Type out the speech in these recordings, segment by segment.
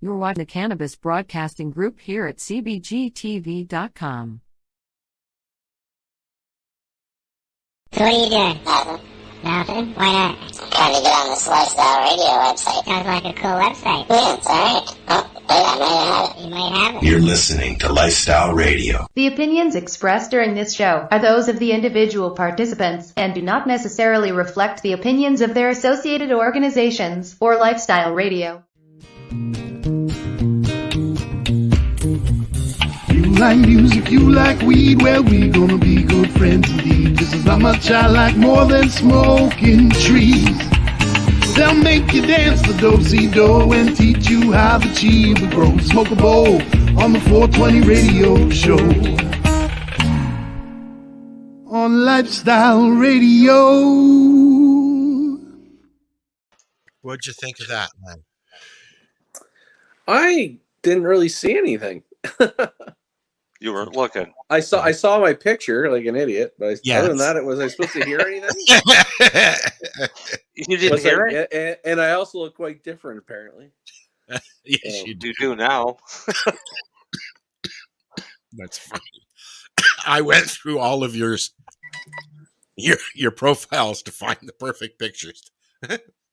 You're watching the Cannabis Broadcasting Group here at cbgtv.com. So what are you doing? Nothing. Nothing? Why not? I'm trying to get on this Lifestyle Radio website. Sounds like a cool website. Yeah, it's alright. Oh, wait, I might have it. You might have it. You're listening to Lifestyle Radio. The opinions expressed during this show are those of the individual participants and do not necessarily reflect the opinions of their associated organizations or Lifestyle Radio. You like music, you like weed, well, we gonna be good friends indeed. This is how much I like more than smoking trees. They'll make you dance the do-si-do and teach you how the chiba grows. Smoke a bowl on the 420 radio show. On Lifestyle Radio. What'd you think of that, man? I didn't really see anything. You weren't looking. I saw my picture like an idiot, but other than that, was I supposed to hear anything? You didn't hear it? And I also look quite different, apparently. Yes, you do now. That's funny. I went through all of your profiles to find the perfect pictures.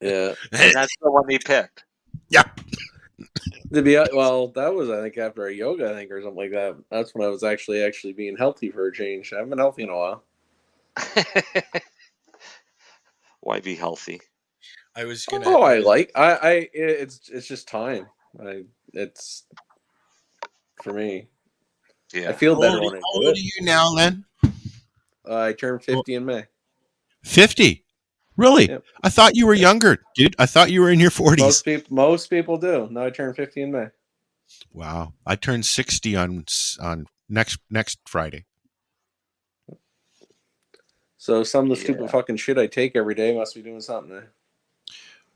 Yeah. And that's the one he picked. Yep. Well, that was, I think, after a yoga, I think, or something like that. That's when I was actually being healthy for a change. I haven't been healthy in a while. Why be healthy? I was gonna. Oh, it's just time. It's for me. Yeah. I feel better when I do it. How old are you now, Len? I turned 50 in May. 50? Really? Yep. I thought you were younger, dude. I thought you were in your 40s. Most people do. No, I turned 50 in May. Wow. I turned 60 on next Friday. So some of the stupid fucking shit I take every day must be doing something.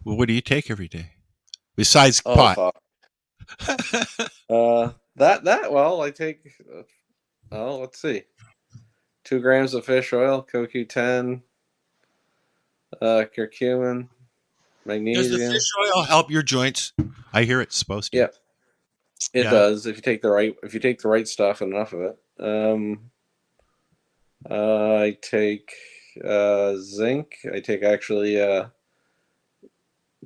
Well, what do you take every day? Besides pot. Well, I take let's see. 2 grams of fish oil, CoQ10, curcumin, magnesium. Does the fish oil help your joints? I hear it's supposed to. Yeah, it does if you take the right stuff and enough of it. I take zinc. I take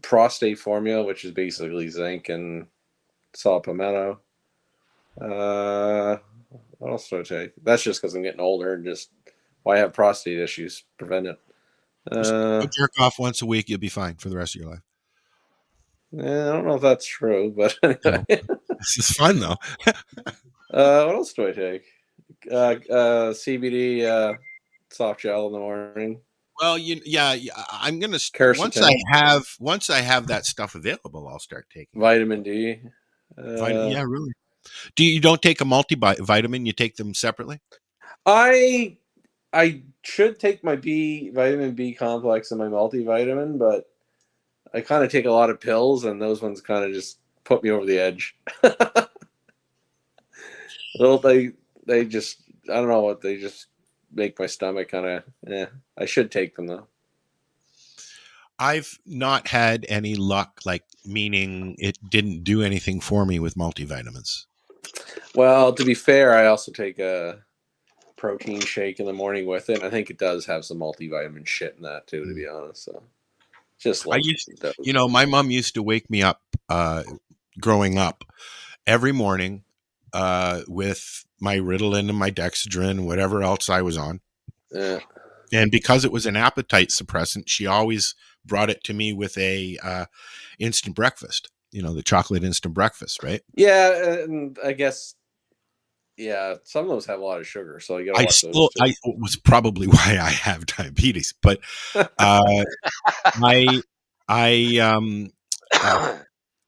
prostate formula, which is basically zinc and saw palmetto. What else do I take? That's just because I'm getting older and just why have prostate issues prevent it. Jerk off once a week, you'll be fine for the rest of your life. Yeah, I don't know if that's true, but anyway. This is fun though. What else do I take? CBD soft gel in the morning. Well, I'm gonna quercetin. once I have that stuff available, I'll start taking vitamin D. Yeah, really. You don't take a multivitamin? You take them separately? I should take my vitamin B complex and my multivitamin, but I kind of take a lot of pills, and those ones kind of just put me over the edge. They just, I don't know what, they just make my stomach kind of, I should take them though. I've not had any luck, meaning it didn't do anything for me with multivitamins. Well, to be fair, I also take a protein shake in the morning with it. I think it does have some multivitamin shit in that too, to be honest. So just my mom used to wake me up growing up every morning with my Ritalin and my Dexedrine, whatever else I was on. Yeah. And because it was an appetite suppressant, she always brought it to me with a instant breakfast. The chocolate instant breakfast, right? Yeah, and I guess, some of those have a lot of sugar, so you gotta watch those too. I was probably why I have diabetes, but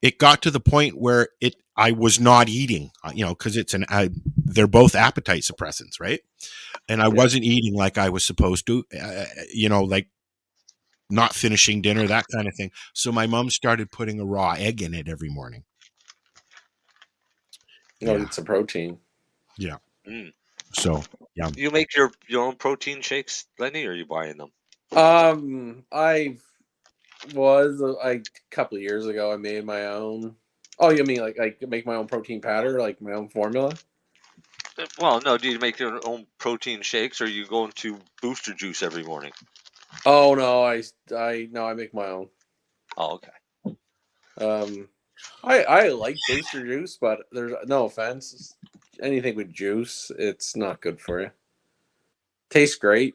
it got to the point where I was not eating, because they're both appetite suppressants, right? And I wasn't eating like I was supposed to, not finishing dinner, that kind of thing. So my mom started putting a raw egg in it every morning. It's a protein. Yeah. Mm. So, yeah. You make your own protein shakes, Lenny, or are you buying them? A couple of years ago, I made my own. Oh, you mean like make my own protein powder, like my own formula? Well, no. Do you make your own protein shakes, or you go into booster juice every morning? Oh no, I make my own. Oh, okay. I like booster juice, but there's no offense. Anything with juice, it's not good for you. Tastes great,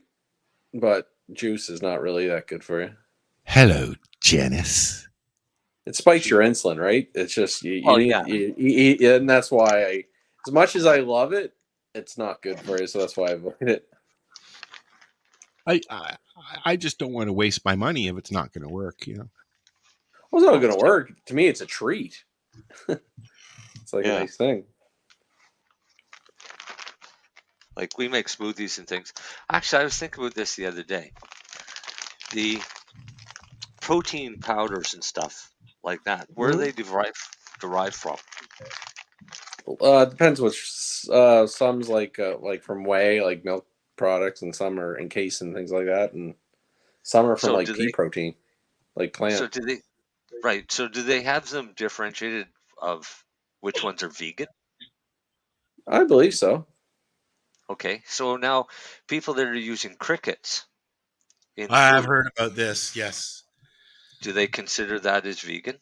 but juice is not really that good for you. Hello, Janice. It spikes your insulin, right? It's just you need, yeah. you eat, and that's why as much as I love it, it's not good for you. So that's why I avoid it. I just don't want to waste my money if it's not going to work. Well, it's not going to work. To me, it's a treat. It's like a nice thing. Like we make smoothies and things. Actually, I was thinking about this the other day. The protein powders and stuff like that, where are they derived from? Depends which. Some's like from whey, like milk products, and some are encased and things like that, and some are from pea protein, like plant. So do they? Right. So do they have them differentiated of which ones are vegan? I believe so. Okay. So now people that are using crickets. I've heard about this. Yes. Do they consider that as vegan?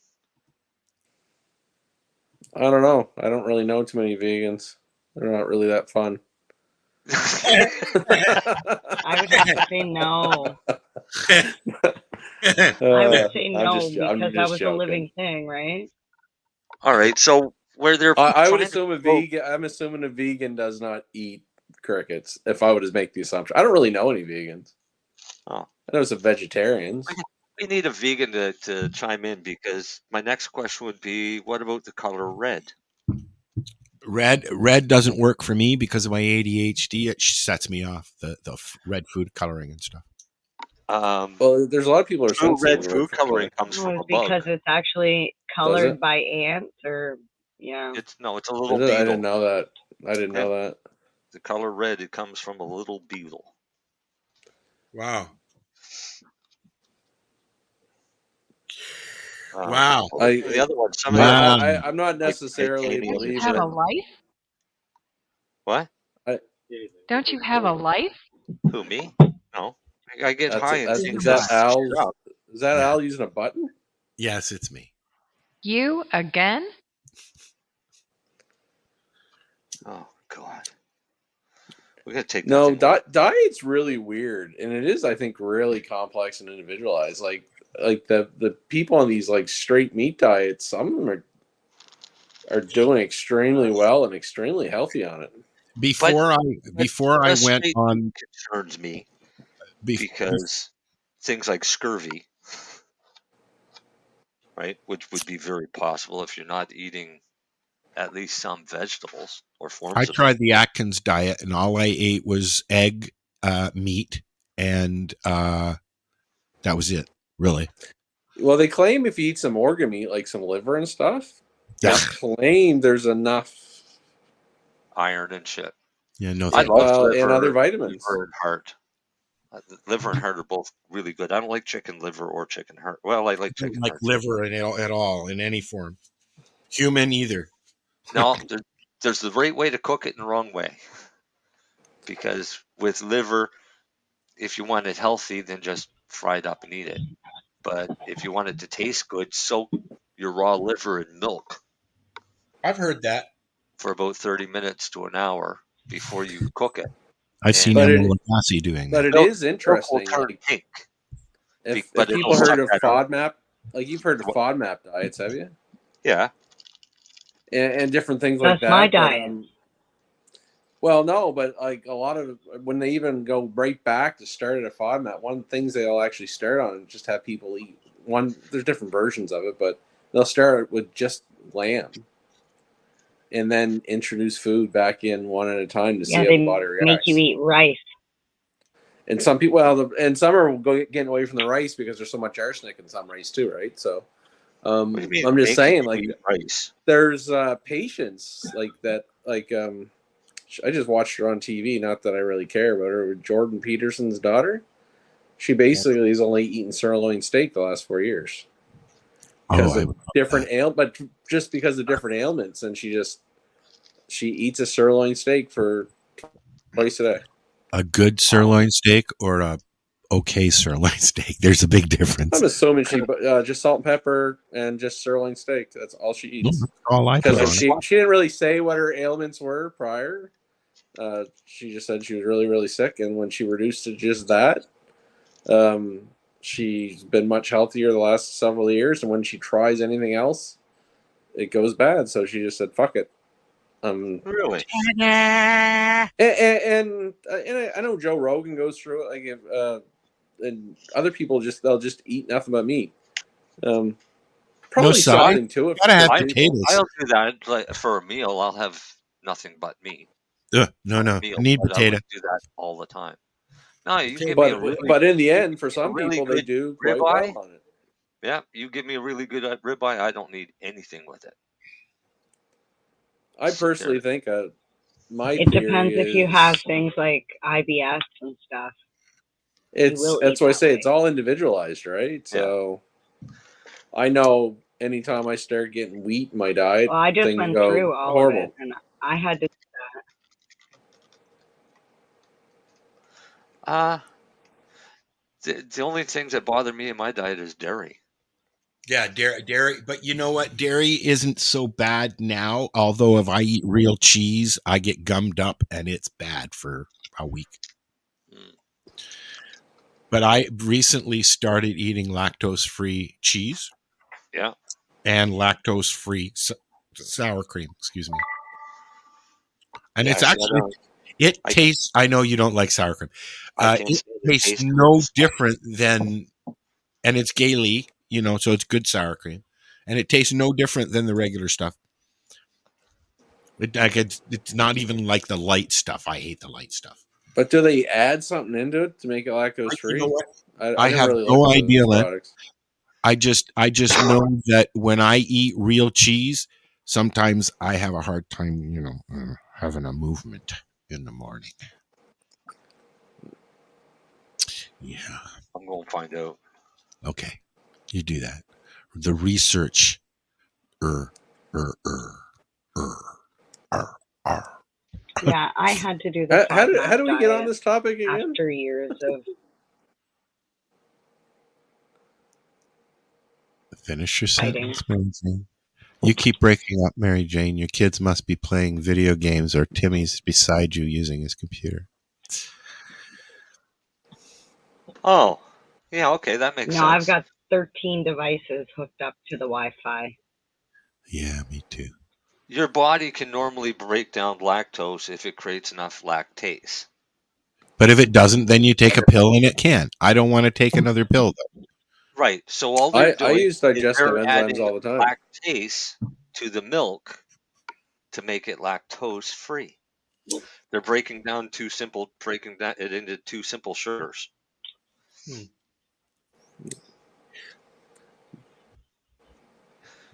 I don't know. I don't really know too many vegans. They're not really that fun. I would have to say no. I would say no because that was a living thing, right? All right. So where they're I would assume a vegan. I'm assuming a vegan does not eat crickets. If I would just make the assumption, I don't really know any vegans. Oh, I know some vegetarians. We need a vegan to chime in because my next question would be, what about the color red? Red doesn't work for me because of my ADHD. It sets me off, the red food coloring and stuff. Well, there's a lot of people who are sensitive. Red food coloring comes from a bug. Because it's actually colored by ants, or it's a little beetle. I didn't know that. I didn't know that. The color red, it comes from a little beetle. Wow. Wow. The other one. I'm not necessarily believing. You have a life? What? Don't you have a life? Who, me? No. I get high. Is that Al? Is that Al using a button? Yes, it's me. You again? Oh God. We gotta take diet's really weird, and it is, I think, really complex and individualized. Like the people on these like straight meat diets, some of them are doing extremely well and extremely healthy on it. Before I went on, concerns me because things like scurvy, right, which would be very possible if you're not eating at least some vegetables or forms. I tried the Atkins diet, and all I ate was egg, meat, and that was it. Really. Well, they claim if you eat some organ meat, like some liver and stuff, they claim there's enough iron and shit. Yeah, no. I love liver, and other vitamins. Liver and heart. Liver and heart are both really good. I don't like chicken liver or chicken heart. Well, I like chicken heart. Liver at all in any form. Human either. No, there's the right way to cook it and the wrong way. Because with liver, if you want it healthy, then just fry it up and eat it. But if you want it to taste good, soak your raw liver in milk. I've heard that. For about 30 minutes to an hour before you cook it. I've seen Emily Lassie doing that. But it is interesting. Pink. If people heard of FODMAP, like you've heard of FODMAP diets, have you? Yeah. And different things like that. That's my diet. Well, no, but like a lot of when they even go right back to start at a FODMAP, one of the things they'll actually start on is just have people eat one. There's different versions of it, but they'll start with just lamb, and then introduce food back in one at a time to see how the body reacts. Make you eat rice. And some people, and some are getting away from the rice because there's so much arsenic in some rice too, right? So, I'm just saying, like, rice? There's patients like that, like I just watched her on TV. Not that I really care about her. Jordan Peterson's daughter. She basically has only eaten sirloin steak the last 4 years. because of different but just because of different ailments, and she eats a sirloin steak for twice a day. A good sirloin steak or a okay sirloin steak? There's a big difference. I'm assuming she just salt and pepper and just sirloin steak. That's all she eats. All I put on she didn't really say what her ailments were prior. She just said she was really, really sick, and when she reduced to just that, she's been much healthier the last several years. And when she tries anything else, it goes bad. So she just said, "Fuck it." Really? And I know Joe Rogan goes through it. Like if and other people they'll just eat nothing but meat. Probably something to it. Gotta have potatoes. I'll do that. Like, for a meal, I'll have nothing but meat. No. Meal, I need potato. I do that all the time. No, you give but, me a really, but in the end, for some really people, they do quite ribeye. well on it. Yeah, you give me a really good ribeye, I don't need anything with it. I personally think it depends if you have things like IBS and stuff. That's why I say it's all individualized, right? So I know anytime I start getting wheat in my diet, well, I just things went go through all horrible. of it, and I had to do that. The only things that bother me in my diet is dairy. Yeah, dairy. But you know what? Dairy isn't so bad now. Although if I eat real cheese, I get gummed up and it's bad for a week. But I recently started eating lactose-free cheese. Yeah. And lactose-free sour cream. Excuse me. And it's actually, it tastes, I know you don't like sour cream. It tastes no different than, and it's Gailey, so it's good sour cream. And it tastes no different than the regular stuff. It's not even like the light stuff. I hate the light stuff. But do they add something into it to make it lactose free? You know what? I have really no idea. I just know that when I eat real cheese, sometimes I have a hard time, having a movement in the morning. Yeah. I'm going to find out. Okay. You do that. The research. Yeah, I had to do the how do we get on this topic again? After years of finish your sentence, Mary Jane. You keep breaking up, Mary Jane. Your kids must be playing video games, or Timmy's beside you using his computer. Oh, yeah, okay, that makes sense. No, I've got 13 devices hooked up to the Wi-Fi. Yeah, me too. Your body can normally break down lactose if it creates enough lactase. But if it doesn't, then you take a pill and it can. I don't want to take another pill, though. Right. So all they're doing I use digestive is enzymes all the time. Lactase to the milk to make it lactose free. They're breaking it into two simple sugars.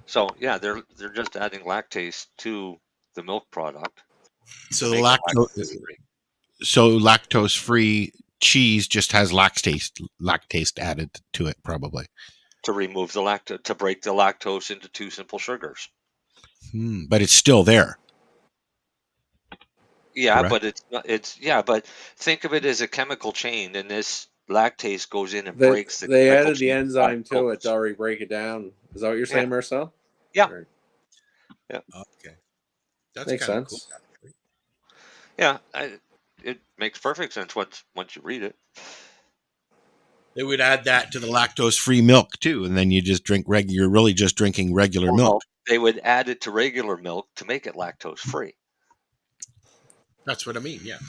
So yeah, they're just adding lactase to the milk product. So lactose free cheese just has lactase added to it, probably. To remove the lactose, to break the lactose into two simple sugars. But it's still there. Yeah, correct? but think of it as a chemical chain, and this lactase goes in and breaks the. They added the enzyme to it to already break it down. Is that what you're saying, Marcel? Yeah. Right. Yeah. Okay. That makes sense. Cool. Yeah, it makes perfect sense once you read it. They would add that to the lactose-free milk too, and then you just drink you're really just drinking regular milk. They would add it to regular milk to make it lactose-free. That's what I mean. Yeah.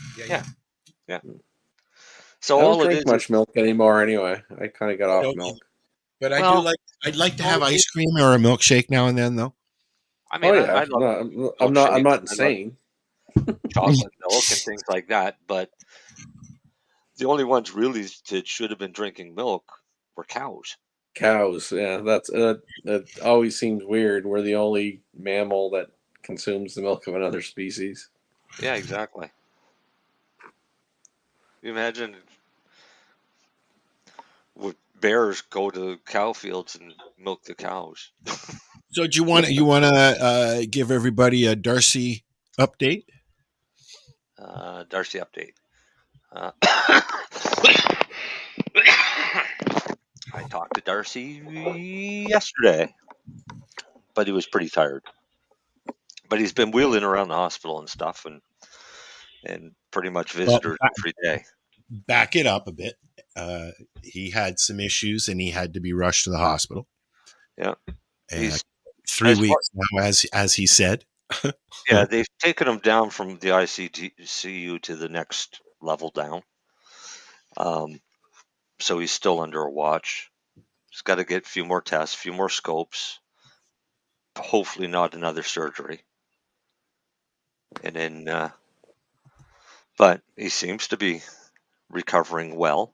So I don't all drink it is much milk anymore anyway. I kind of got off milk. But I'd like to have ice cream or a milkshake now and then, though. I mean, I'm not insane. Chocolate milk and things like that, but the only ones really that should have been drinking milk were cows. Cows, yeah, that always seems weird. We're the only mammal that consumes the milk of another species. Yeah, exactly. You imagine bears go to cow fields and milk the cows. So do you want to give everybody a Darcy update? Darcy update. I talked to Darcy yesterday, but he was pretty tired. But he's been wheeling around the hospital and stuff, and pretty much visited every day. Back it up a bit. He had some issues and he had to be rushed to the hospital. Yeah, he's 3 weeks now, as he said. Yeah, they've taken him down from the ICU to the next level down. So he's still under a watch. He's got to get a few more tests, a few more scopes. Hopefully not another surgery. And then, but he seems to be recovering well.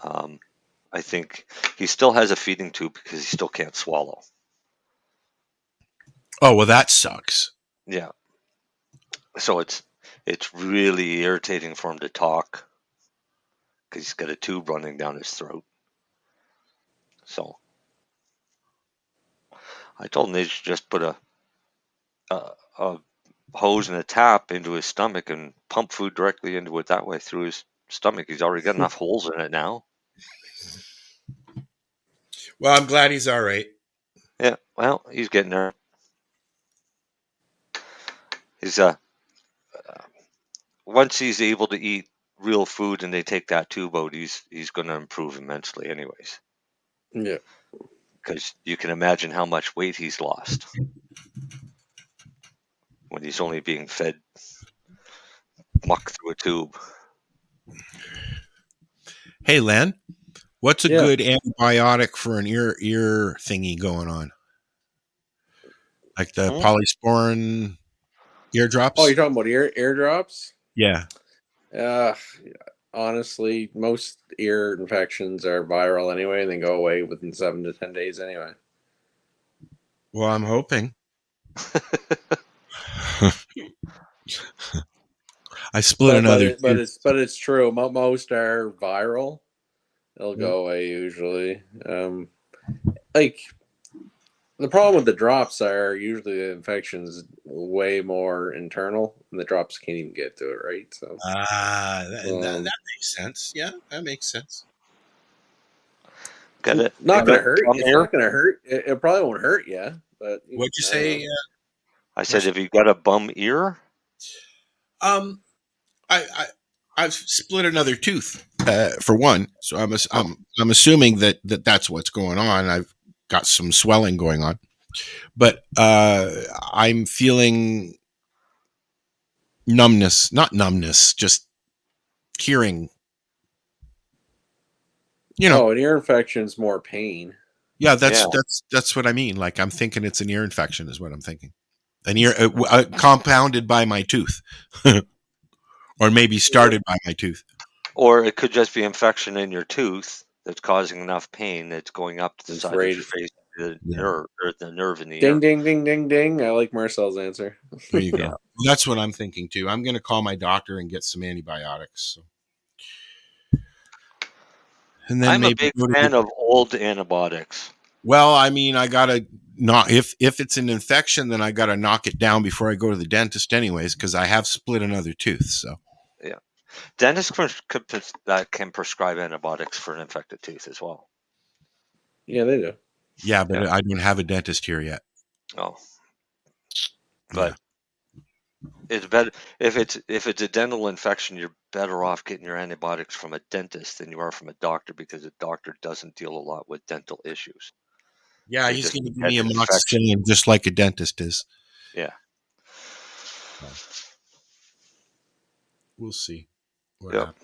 I think he still has a feeding tube because he still can't swallow. Oh, well, that sucks. Yeah. So it's really irritating for him to talk because he's got a tube running down his throat. So I told him they should just put a hose and a tap into his stomach and pump food directly into it that way through his stomach. He's already got enough holes in it now. Well, I'm glad he's all right. Yeah, well, he's getting there. He's once he's able to eat real food and they take that tube out, he's going to improve immensely anyways. Yeah. Because you can imagine how much weight he's lost when he's only being fed muck through a tube. Hey, Len, what's a good antibiotic for an ear thingy going on? Like the polysporin eardrops? Oh, you're talking about eardrops? Yeah. Honestly, most ear infections are viral anyway, and they go away within 7 to 10 days anyway. Well, I'm hoping. I split another. But it's true. Most are viral. They'll go away usually. Like the problem with the drops are usually the infection's way more internal, and the drops can't even get to it, right? So that makes sense. Yeah, that makes sense. Got it. Not gonna hurt. It's not gonna hurt. It probably won't hurt you. But what'd you say? I said, have you got a bum ear? I've split another tooth for one, so I'm assuming that's what's going on. I've got some swelling going on, but I'm feeling numbness, not numbness, just hearing. You know, an ear infection is more pain. Yeah, that's what I mean. Like I'm thinking it's an ear infection, is what I'm thinking. An ear compounded by my tooth. Or maybe started by my tooth. Or it could just be infection in your tooth that's causing enough pain that's going up to the side of your face, the nerve in the ear. Ding, ding, ding, ding, ding. I like Marcel's answer. There you go. Well, that's what I'm thinking too. I'm going to call my doctor and get some antibiotics. So. And then I'm a big fan of old antibiotics. Well, I mean, I got to not if it's an infection, then I got to knock it down before I go to the dentist anyways, because I have split another tooth. So. Yeah. Dentists can prescribe antibiotics for an infected tooth as well. Yeah, they do. Yeah, but I don't have a dentist here yet. Oh. But it's better if it's a dental infection, you're better off getting your antibiotics from a dentist than you are from a doctor, because a doctor doesn't deal a lot with dental issues. Yeah, he's going to give me amoxicillin just like a dentist is. Yeah. We'll see. Yep.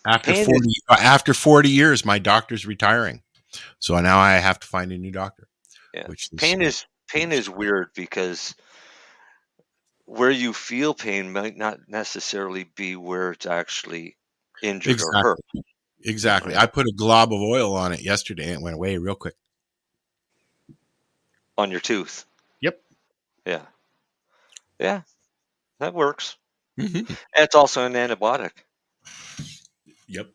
After 40 years, my doctor's retiring, so now I have to find a new doctor. Yeah. Pain is weird because where you feel pain might not necessarily be where it's actually injured or hurt. Exactly. I put a glob of oil on it yesterday and it went away real quick. On your tooth? Yep. Yeah. Yeah. That works. Mm-hmm. And it's also an antibiotic. Yep.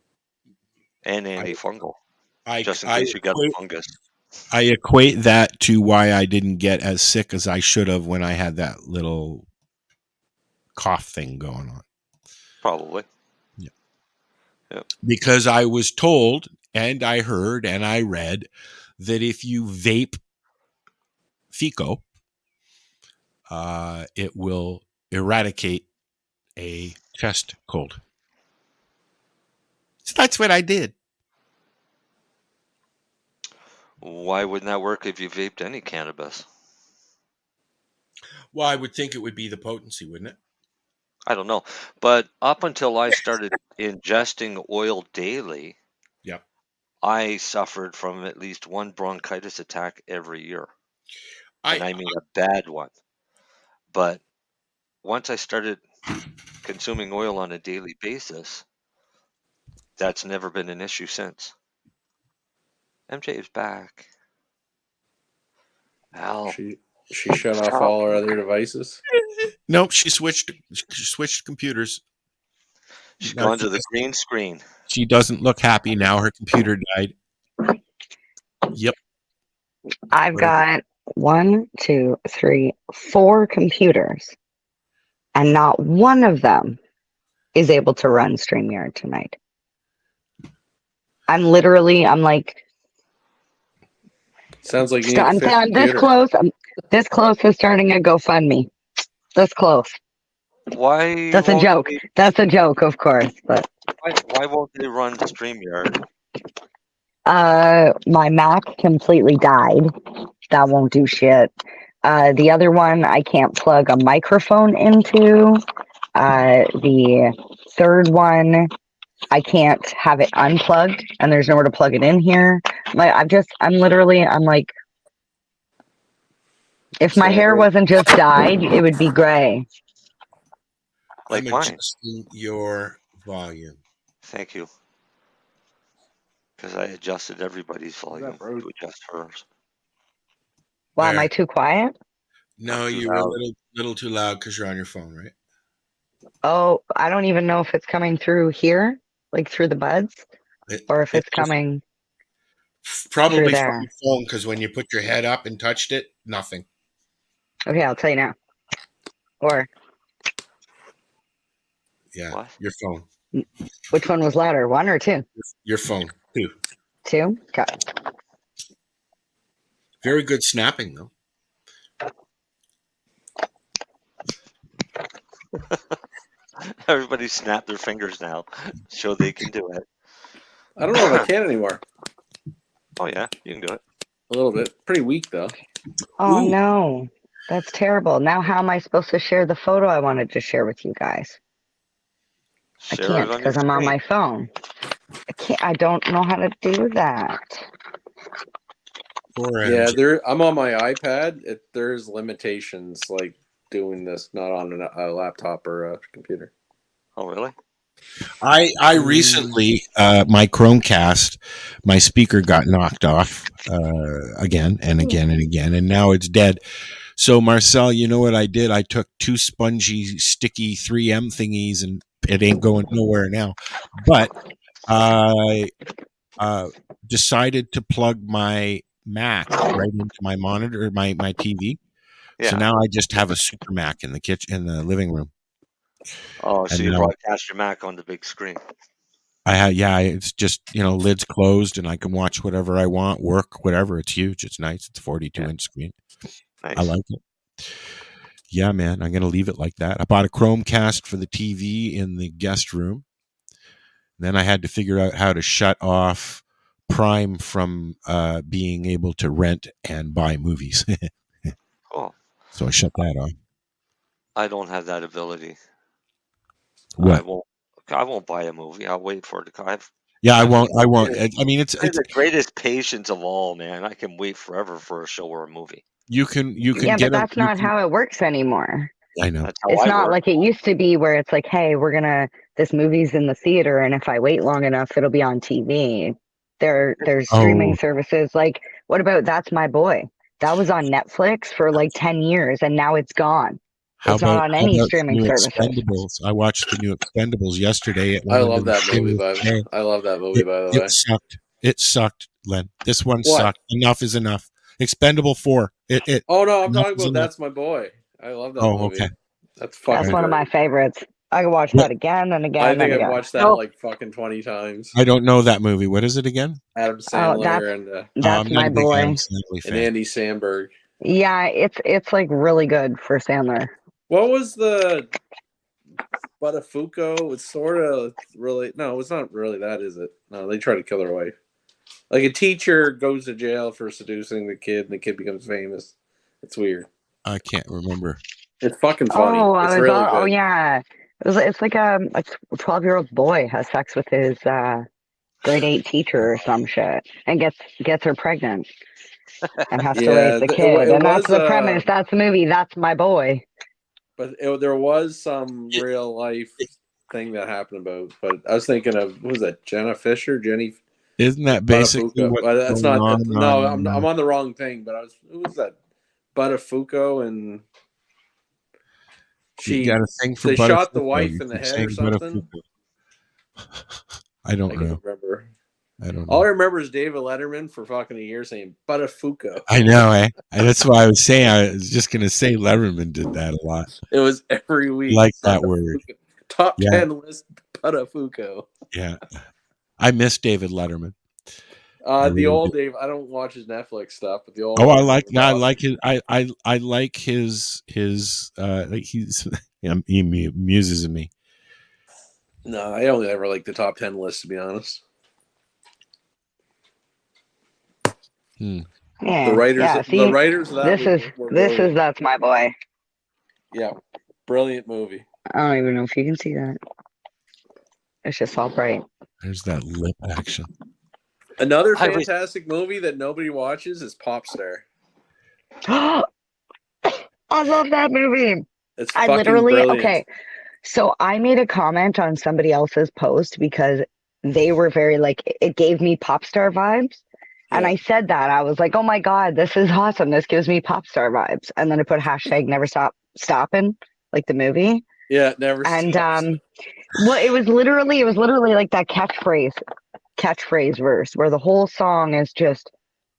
And antifungal, I just in case you got a fungus. I equate that to why I didn't get as sick as I should have when I had that little cough thing going on. Probably. Yeah. Yep. Because I was told, and I heard, and I read that if you vape FECO, it will eradicate a chest cold. So that's what I did. Why wouldn't that work if you vaped any cannabis? Well, I would think it would be the potency, wouldn't it? I don't know. But up until I started ingesting oil daily, yep, I suffered from at least one bronchitis attack every year. And I mean a bad one. But once I started consuming oil on a daily basis, that's never been an issue since. MJ is back. Al. She shut off all our other devices? Nope, she switched computers. She's gone to the green screen. She doesn't look happy now. Her computer died. Yep. I've got 1, 2, 3, 4 computers, and not one of them is able to run StreamYard tonight. I'm like, sounds like you need I'm this close. I'm this close to starting a GoFundMe. This close. Why? That's a joke. That's a joke, of course. But why won't they run StreamYard? My Mac completely died. That won't do shit. The other one I can't plug a microphone into. The third one I can't have it unplugged, and there's nowhere to plug it in here. I'm like, if my hair wasn't just dyed, it would be gray. Like I'm adjusting your volume. Thank you. Because I adjusted everybody's volume to adjust hers. Wow, am I too quiet? No, you were a little too loud because you're on your phone, right? Oh, I don't even know if it's coming through here, like through the buds, or if it's coming probably there. from your phone, because when you put your head up and touched it, nothing. Okay, I'll tell you now. Or yeah, your phone. Which one was louder, 1 or 2? Your phone, 2. 2? Got it. Very good snapping, though. Everybody snap their fingers now, so they can do it. I don't know if I can anymore. Oh yeah, you can do it. A little bit. Pretty weak though. Oh no, that's terrible. Now how am I supposed to share the photo I wanted to share with you guys? I can't because I'm on my phone. I don't know how to do that. Yeah, I'm on my iPad. There's limitations like doing this not on a laptop or a computer. Oh really? I recently my Chromecast, my speaker got knocked off again and again and again, and now it's dead. So Marcel, you know what I did? I took 2 spongy, sticky 3M thingies, and it ain't going nowhere now. But I decided to plug my Mac right into my monitor, my TV. Yeah. So now I just have a Super Mac in the kitchen, in the living room. Oh, so you broadcast your Mac on the big screen. It's just, lids closed, and I can watch whatever I want, work, whatever. It's huge. It's nice. It's a 42-inch screen. Nice. I like it. Yeah, man, I'm going to leave it like that. I bought a Chromecast for the TV in the guest room. Then I had to figure out how to shut off Prime from being able to rent and buy movies. Cool. So I shut that off. I don't have that ability. What? I won't buy a movie. I'll wait for it to come. I won't. I mean, it's the greatest patience of all, man. I can wait forever for a show or a movie. You can yeah, get but that's not how it works anymore. I know. It's not like it used to be where it's like, hey, this movie's in the theater, and if I wait long enough, it'll be on TV. There's streaming services. Like, what about That's My Boy? That was on Netflix for like 10 years, and now it's gone. It's not on any the streaming new services. Expendables? I watched the new Expendables yesterday at I one love of the that movie, shows. I love that movie, by the way. It sucked. It sucked, Len. This one What? sucked. Enough is enough. Expendable 4. Oh no, I'm enough talking is about enough. That's My Boy. I love that Oh, movie. okay. That's fucking That's one of great. my favorites. I can watch that again and again. I think and I've again. watched that like fucking 20 times. I don't know that movie. What is it again? Adam Sandler that's I'm not My a big Boy. Adam Sandler fan. and Andy Samberg. Yeah, it's like really good for Sandler. What was the Buttafuoco? It's sort of really no, it's not really that, is it? No, they try to kill their wife. Like a teacher goes to jail for seducing the kid, and the kid becomes famous. It's weird. I can't remember. It's fucking funny. It's really good. Oh yeah, it's like a 12-year-old boy has sex with his grade 8 teacher or some shit, and gets her pregnant, and has to raise the kid. And that's the premise. That's the movie. That's My Boy. But there was some real life thing that happened about. But I was thinking of, what was that, Jenna Fisher? Jenny? Isn't that basically what? Well, that's not. on, No, I'm on the wrong thing. But who was that? Buttafuoco, and You got a thing for they shot the Buttafuoco. wife You in the keep head or saying something. I don't know. Can't remember. I don't know. All I remember is David Letterman for fucking a year saying Buttafuoco. I know, eh? That's why I was saying. I was just going to say Letterman did that a lot. It was every week. Like that word. Top 10 list Buttafuoco. Yeah. I miss David Letterman. The old Dave. I don't watch his Netflix stuff, but the old. Oh, I like his. I like his. Like he's. He amuses me. No, I only ever like the top 10 list, to be honest. Yeah, the writers. Yeah, see, the writers. Of that this is That's My Boy. Yeah, brilliant movie. I don't even know if you can see that. It's just all bright. There's that lip action. Another fantastic movie that nobody watches is Popstar. I love that movie. It's I fucking literally brilliant. okay. So I made a comment on somebody else's post because they were very like it gave me pop star vibes. And I said that. I was like, oh my God, this is awesome. This gives me pop star vibes. And then I put hashtag never stop stopping, like the movie. Yeah, never and stops. Well, it was literally like that catchphrase verse where the whole song is just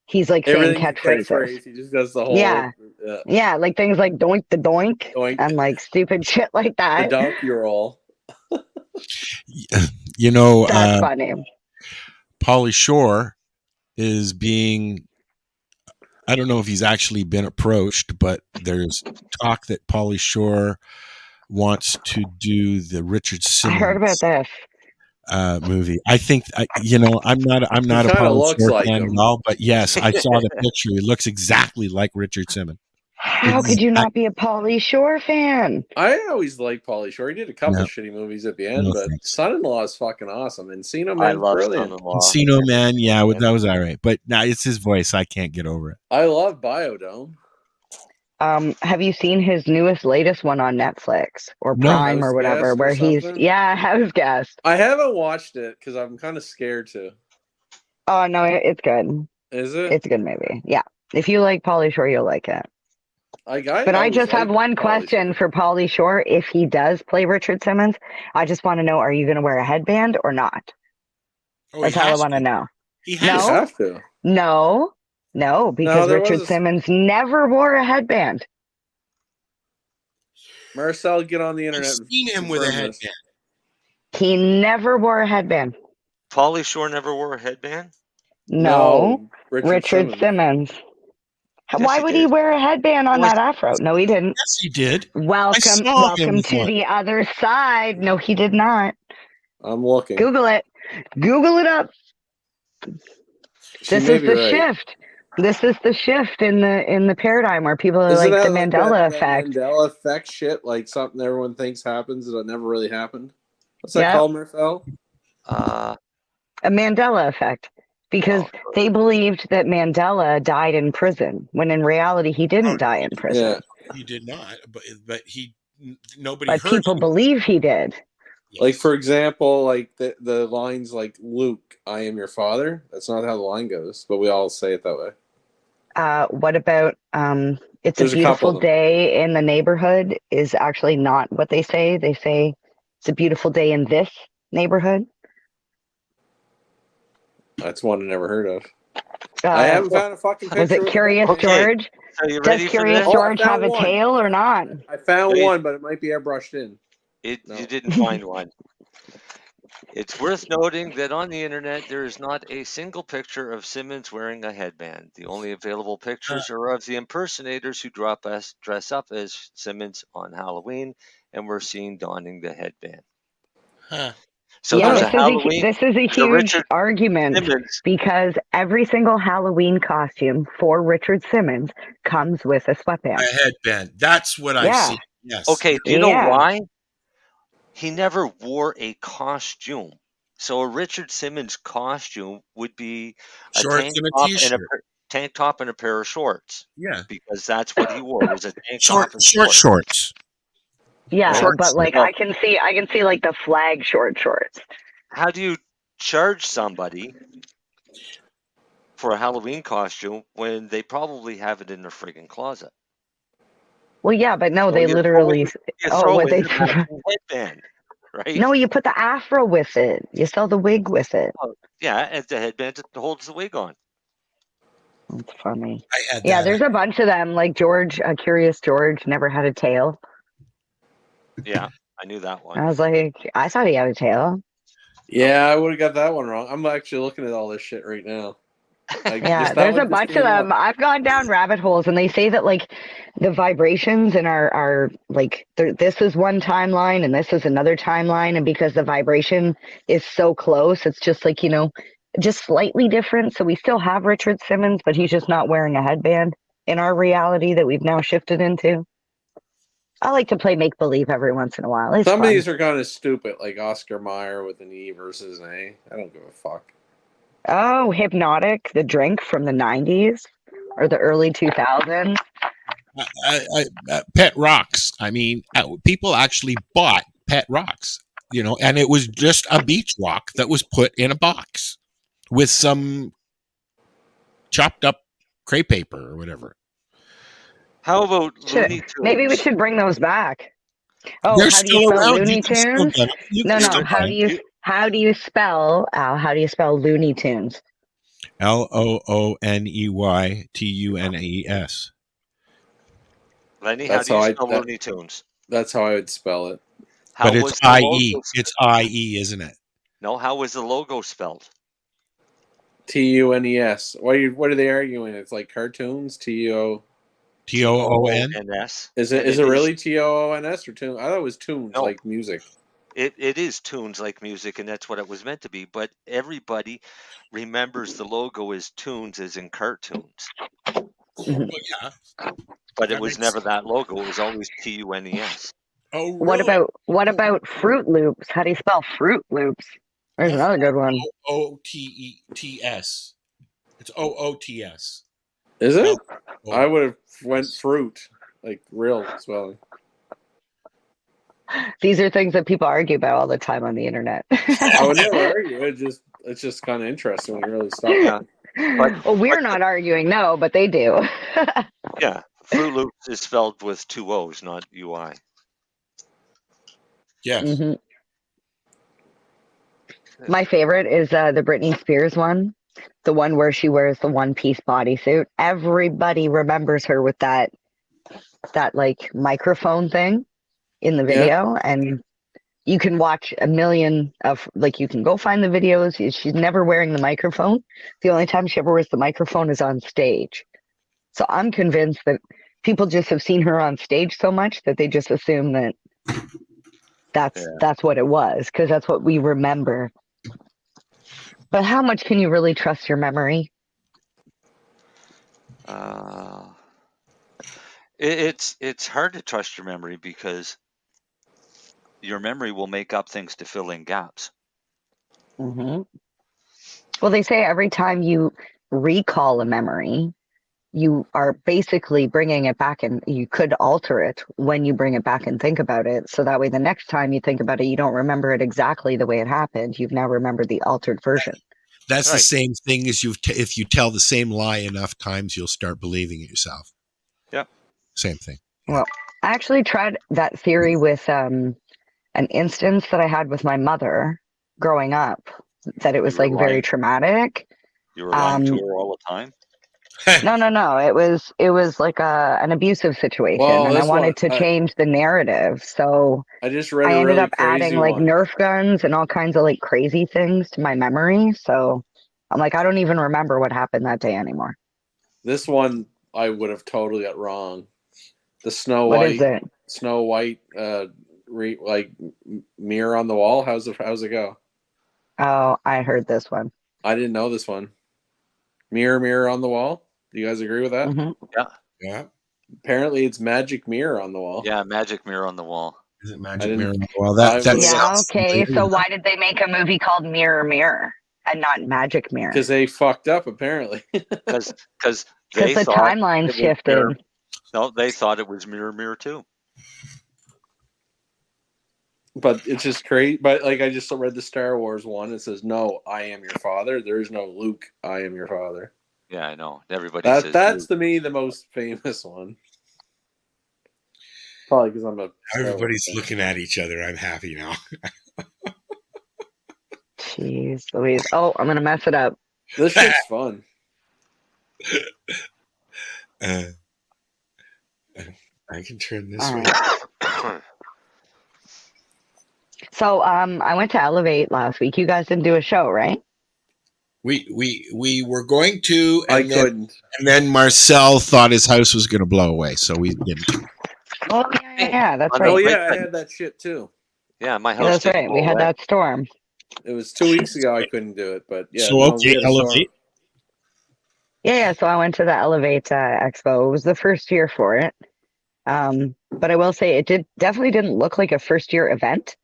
he's like saying catchphrases. He just does the whole yeah, like things like doink the doink, and like stupid shit like that. The donkey roll. You know, that's funny. Pauly Shore is being, I don't know if he's actually been approached, but there's talk that Pauly Shore wants to do the Richard Simmons. I heard about this movie. I think I'm not a Pauly Shore fan at all, but yes, I saw the picture. He looks exactly like Richard Simmons. How could you not be a Pauly Shore fan? I always liked Pauly Shore. He did a couple of shitty movies at the end, but Son-in-Law is fucking awesome. Encino Man, brilliant. Encino Man, that was all right. But now it's his voice. I can't get over it. I love Biodome. Have you seen his latest one on Netflix or Prime or whatever, where he's House Guest? I haven't watched it because I'm kind of scared to. Oh no, it's good. Is it? It's a good movie. Yeah, if you like Pauly Shore, you'll like it. But I just have one question for Pauly Shore. If he does play Richard Simmons, I just want to know: are you going to wear a headband or not? That's all I want to know. He has to. No, because Richard Simmons never wore a headband. Marcel, get on the internet. I've seen him with a headband. He never wore a headband. Pauly Shore never wore a headband? No. Richard Simmons. Yes, why would he wear a headband on that afro? No, he didn't. Yes, he did. Welcome to the other side. No, he did not. I'm looking. Google it. Google it up. This is the shift. This is the shift in the paradigm where people are like the Mandela effect. Mandela effect shit, like something everyone thinks happens that never really happened. What's that called, Marcel? A Mandela effect. Because they believed that Mandela died in prison, when in reality he didn't die in prison. Yeah. He did not, but nobody. But people believe he did. Yes. Like for example, like the lines like Luke, I am your father. That's not how the line goes, but we all say it that way. What about It's a beautiful day in the neighborhood is actually not what they say. They say it's a beautiful day in this neighborhood. That's one I never heard of. I haven't found a fucking picture. Was it Curious George? Are you ready Does Curious George have a tail or not? I found one, but it might be airbrushed in. You didn't find one. It's worth noting that on the internet there is not a single picture of Simmons wearing a headband. The only available pictures are of the impersonators who dress up as Simmons on Halloween and were seen donning the headband. Huh. So this is a huge argument Simmons. Because every single Halloween costume for Richard Simmons comes with a sweatband. A headband. That's what I see. Yes. Okay, do you know why? He never wore a costume. So a Richard Simmons costume would be a tank top and a pair of shorts. Yeah. Because that's what he wore. Was a tank top and shorts. Yeah, but like I can see like the flag shorts. How do you charge somebody for a Halloween costume when they probably have it in their friggin' closet? Well, yeah, but no, they literally. Headband, right? No, you put the afro with it. You sell the wig with it. Oh, yeah, and the headband that holds the wig on. That's funny. There's a bunch of them. Like George, Curious George, never had a tail. Yeah, I knew that one. I was like, I thought he had a tail. Yeah, I would have got that one wrong. I'm actually looking at all this shit right now. Like, there's a bunch of them. I've gone down rabbit holes, and they say that like the vibrations in our like this is one timeline and this is another timeline, and because the vibration is so close, it's just like just slightly different. So we still have Richard Simmons, but he's just not wearing a headband in our reality that we've now shifted into. I like to play make believe every once in a while. Some of these are kind of stupid, like Oscar Mayer with an E versus an A. I don't give a fuck. Oh, Hypnotic, the drink from the 90s or the early 2000s. Pet Rocks. I mean, people actually bought Pet Rocks, and it was just a beach rock that was put in a box with some chopped up crepe paper or whatever. How about Looney Tunes? Maybe we should bring those back. Oh, They're how do you spell around. Looney Tunes? No. How do you spell Looney Tunes? LOONEYTUNES. Lenny, how do you spell Looney Tunes? That's how I would spell it. But it's IE. It's IE, isn't it? No, how was the logo spelled? TUNES. What are they arguing? It's like cartoons. TOON. Is it really TOONS or Tunes? I thought it was tunes like music. It is tunes like music, and that's what it was meant to be. But everybody remembers the logo as tunes, as in cartoons. Yeah. But it was never that logo. It was always TUNES. Oh, really? What about Fruit Loops? How do you spell Fruit Loops? There's another good one. OOTES. It's OOTS. Is it? I would have went fruit, like real spelling. These are things that people argue about all the time on the internet. I would never argue. It's just kind of interesting when you really stop. Well, we're not arguing, no, but they do. Yeah, Fruit Loops is spelled with two O's, not UI. Yes. Mm-hmm. My favorite is the Britney Spears one. The one where she wears the one-piece bodysuit. Everybody remembers her with that like microphone thing in the video, and you can watch a million of you can go find the videos. She's never wearing the microphone. The only time she ever wears the microphone is on stage. So I'm convinced that people just have seen her on stage so much that they just assume that that's what it was, because that's what we remember. But how much can you really trust your memory? It's hard to trust your memory because your memory will make up things to fill in gaps. Mm-hmm. Well, they say every time you recall a memory, you are basically bringing it back, and you could alter it when you bring it back and think about it. So that way, the next time you think about it, you don't remember it exactly the way it happened. You've now remembered the altered version. That's the same thing as if you tell the same lie enough times, you'll start believing it yourself. Yeah. Same thing. Well, I actually tried that theory with an instance that I had with my mother growing up, that it was like very traumatic. You were lying to her all the time? No. It was like an abusive situation, and I wanted to change the narrative. So I just read. I ended up adding like Nerf guns and all kinds of like crazy things to my memory. So I'm like, I don't even remember what happened that day anymore. This one I would have totally got wrong. The What is it? Snow White, like mirror on the wall. How's it go? Oh, I heard this one. I didn't know this one. Mirror on the wall. Do you guys agree with that? Mm-hmm. Yeah. Apparently, it's magic mirror on the wall. Yeah, magic mirror on the wall. Is it magic mirror on the wall? That okay. So why did they make a movie called Mirror Mirror and not Magic Mirror? Because they fucked up, apparently. Because the timeline shifted. No, they thought it was Mirror too. But it's just crazy. But like, I just read the Star Wars one. It says, "No, I am your father." There is no Luke. I am your father. Yeah, I know. Everybody says that's to me the most famous one. Probably because I'm a. Everybody's looking at each other. I'm happy now. Jeez Louise. Oh, I'm gonna mess it up. This shit's fun. I can turn this way. So I went to Elevate last week. You guys didn't do a show, right? We were going to, and couldn't. And then Marcel thought his house was going to blow away, so we didn't. Oh yeah, that's right. Oh yeah, I had that shit too. Yeah, my house. That's right. We had that storm. It was 2 weeks ago. I couldn't do it, but yeah. So okay, Elevate. Yeah. So I went to the Elevate Expo. It was the first year for it. But I will say it definitely didn't look like a first year event.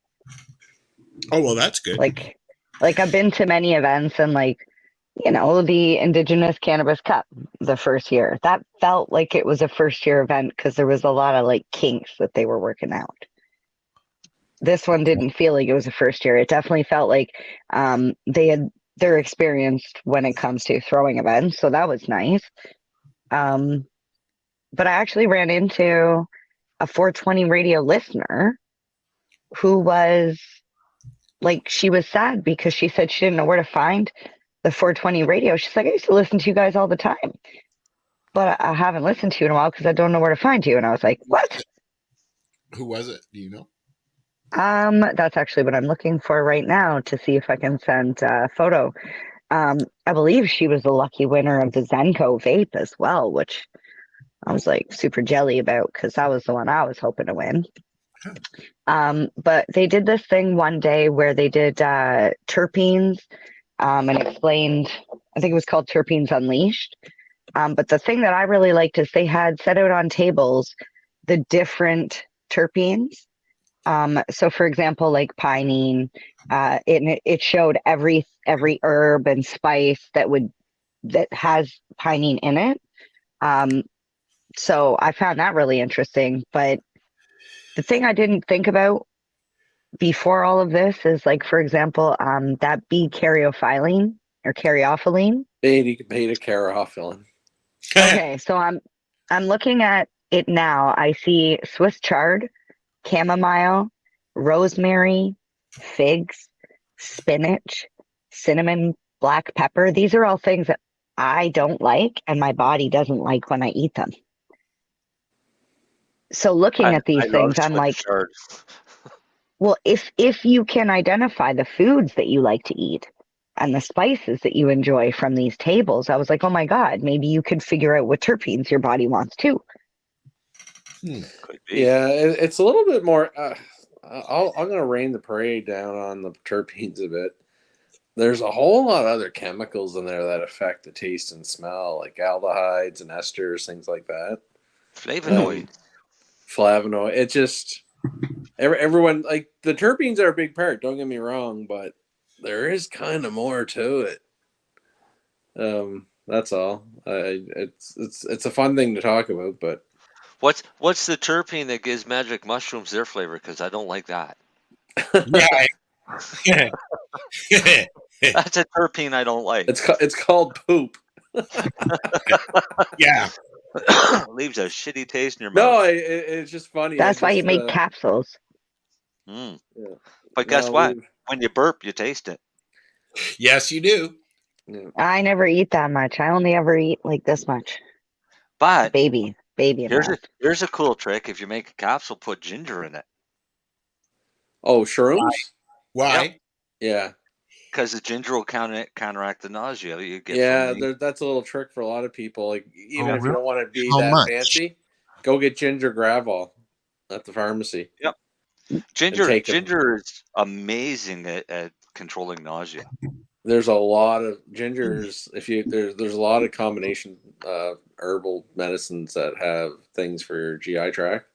Oh well, that's good. Like I've been to many events, and like, you know, the Indigenous Cannabis Cup the first year, that felt like it was a first year event because there was a lot of like kinks that they were working out. This one didn't feel like it was a first year. It definitely felt like they're experienced when it comes to throwing events, so that was nice. But I actually ran into a 420 radio listener who was like, she was sad because she said she didn't know where to find the 420 radio. She's like, I used to listen to you guys all the time, but I haven't listened to you in a while because I don't know where to find you. And I was like, what? Who was it? Do you know? That's actually what I'm looking for right now to see if I can send a photo. I believe she was the lucky winner of the Zenko vape as well, which I was like super jelly about because that was the one I was hoping to win. But they did this thing one day where they did terpenes and explained, I think it was called Terpenes Unleashed. But the thing that I really liked is they had set out on tables the different terpenes. So for example, like pinene, it showed every herb and spice that has pinene in it. So I found that really interesting. But the thing I didn't think about before all of this is, like, for example, that B-caryophyllene or caryophyllene. Beta-caryophyllene. Okay, so I'm looking at it now. I see Swiss chard, chamomile, rosemary, figs, spinach, cinnamon, black pepper. These are all things that I don't like and my body doesn't like when I eat them. So looking at these things, I'm like, well, if you can identify the foods that you like to eat and the spices that you enjoy from these tables, I was like, oh my God, maybe you could figure out what terpenes your body wants too. Could be. Yeah, it's a little bit more. I'm going to rain the parade down on the terpenes a bit. There's a whole lot of other chemicals in there that affect the taste and smell, like aldehydes and esters, things like that. Flavonoids. Flavonoid. It just everyone, like, the terpenes are a big part. Don't get me wrong, but there is kind of more to it. That's all. It's a fun thing to talk about, but what's the terpene that gives magic mushrooms their flavor? Because I don't like that. Yeah. That's a terpene I don't like. It's called poop. Yeah. Leaves a shitty taste in your No, mouth. it's just funny. That's why you make capsules. Mm. Yeah. But guess what? When you burp, you taste it. Yes, you do. Yeah. I never eat that much. I only ever eat like this much. But baby here's a cool trick. If you make a capsule, put ginger in it. Oh, shrooms? Why? Yep. Yeah. Because the ginger will counteract the nausea you get. Yeah, that's a little trick for a lot of people. Like, even if you really? don't want to be How that much? fancy, go get ginger Gravol at the pharmacy. Yep. Ginger is amazing at controlling nausea. There's a lot of gingers. There's a lot of combination herbal medicines that have things for your GI tract.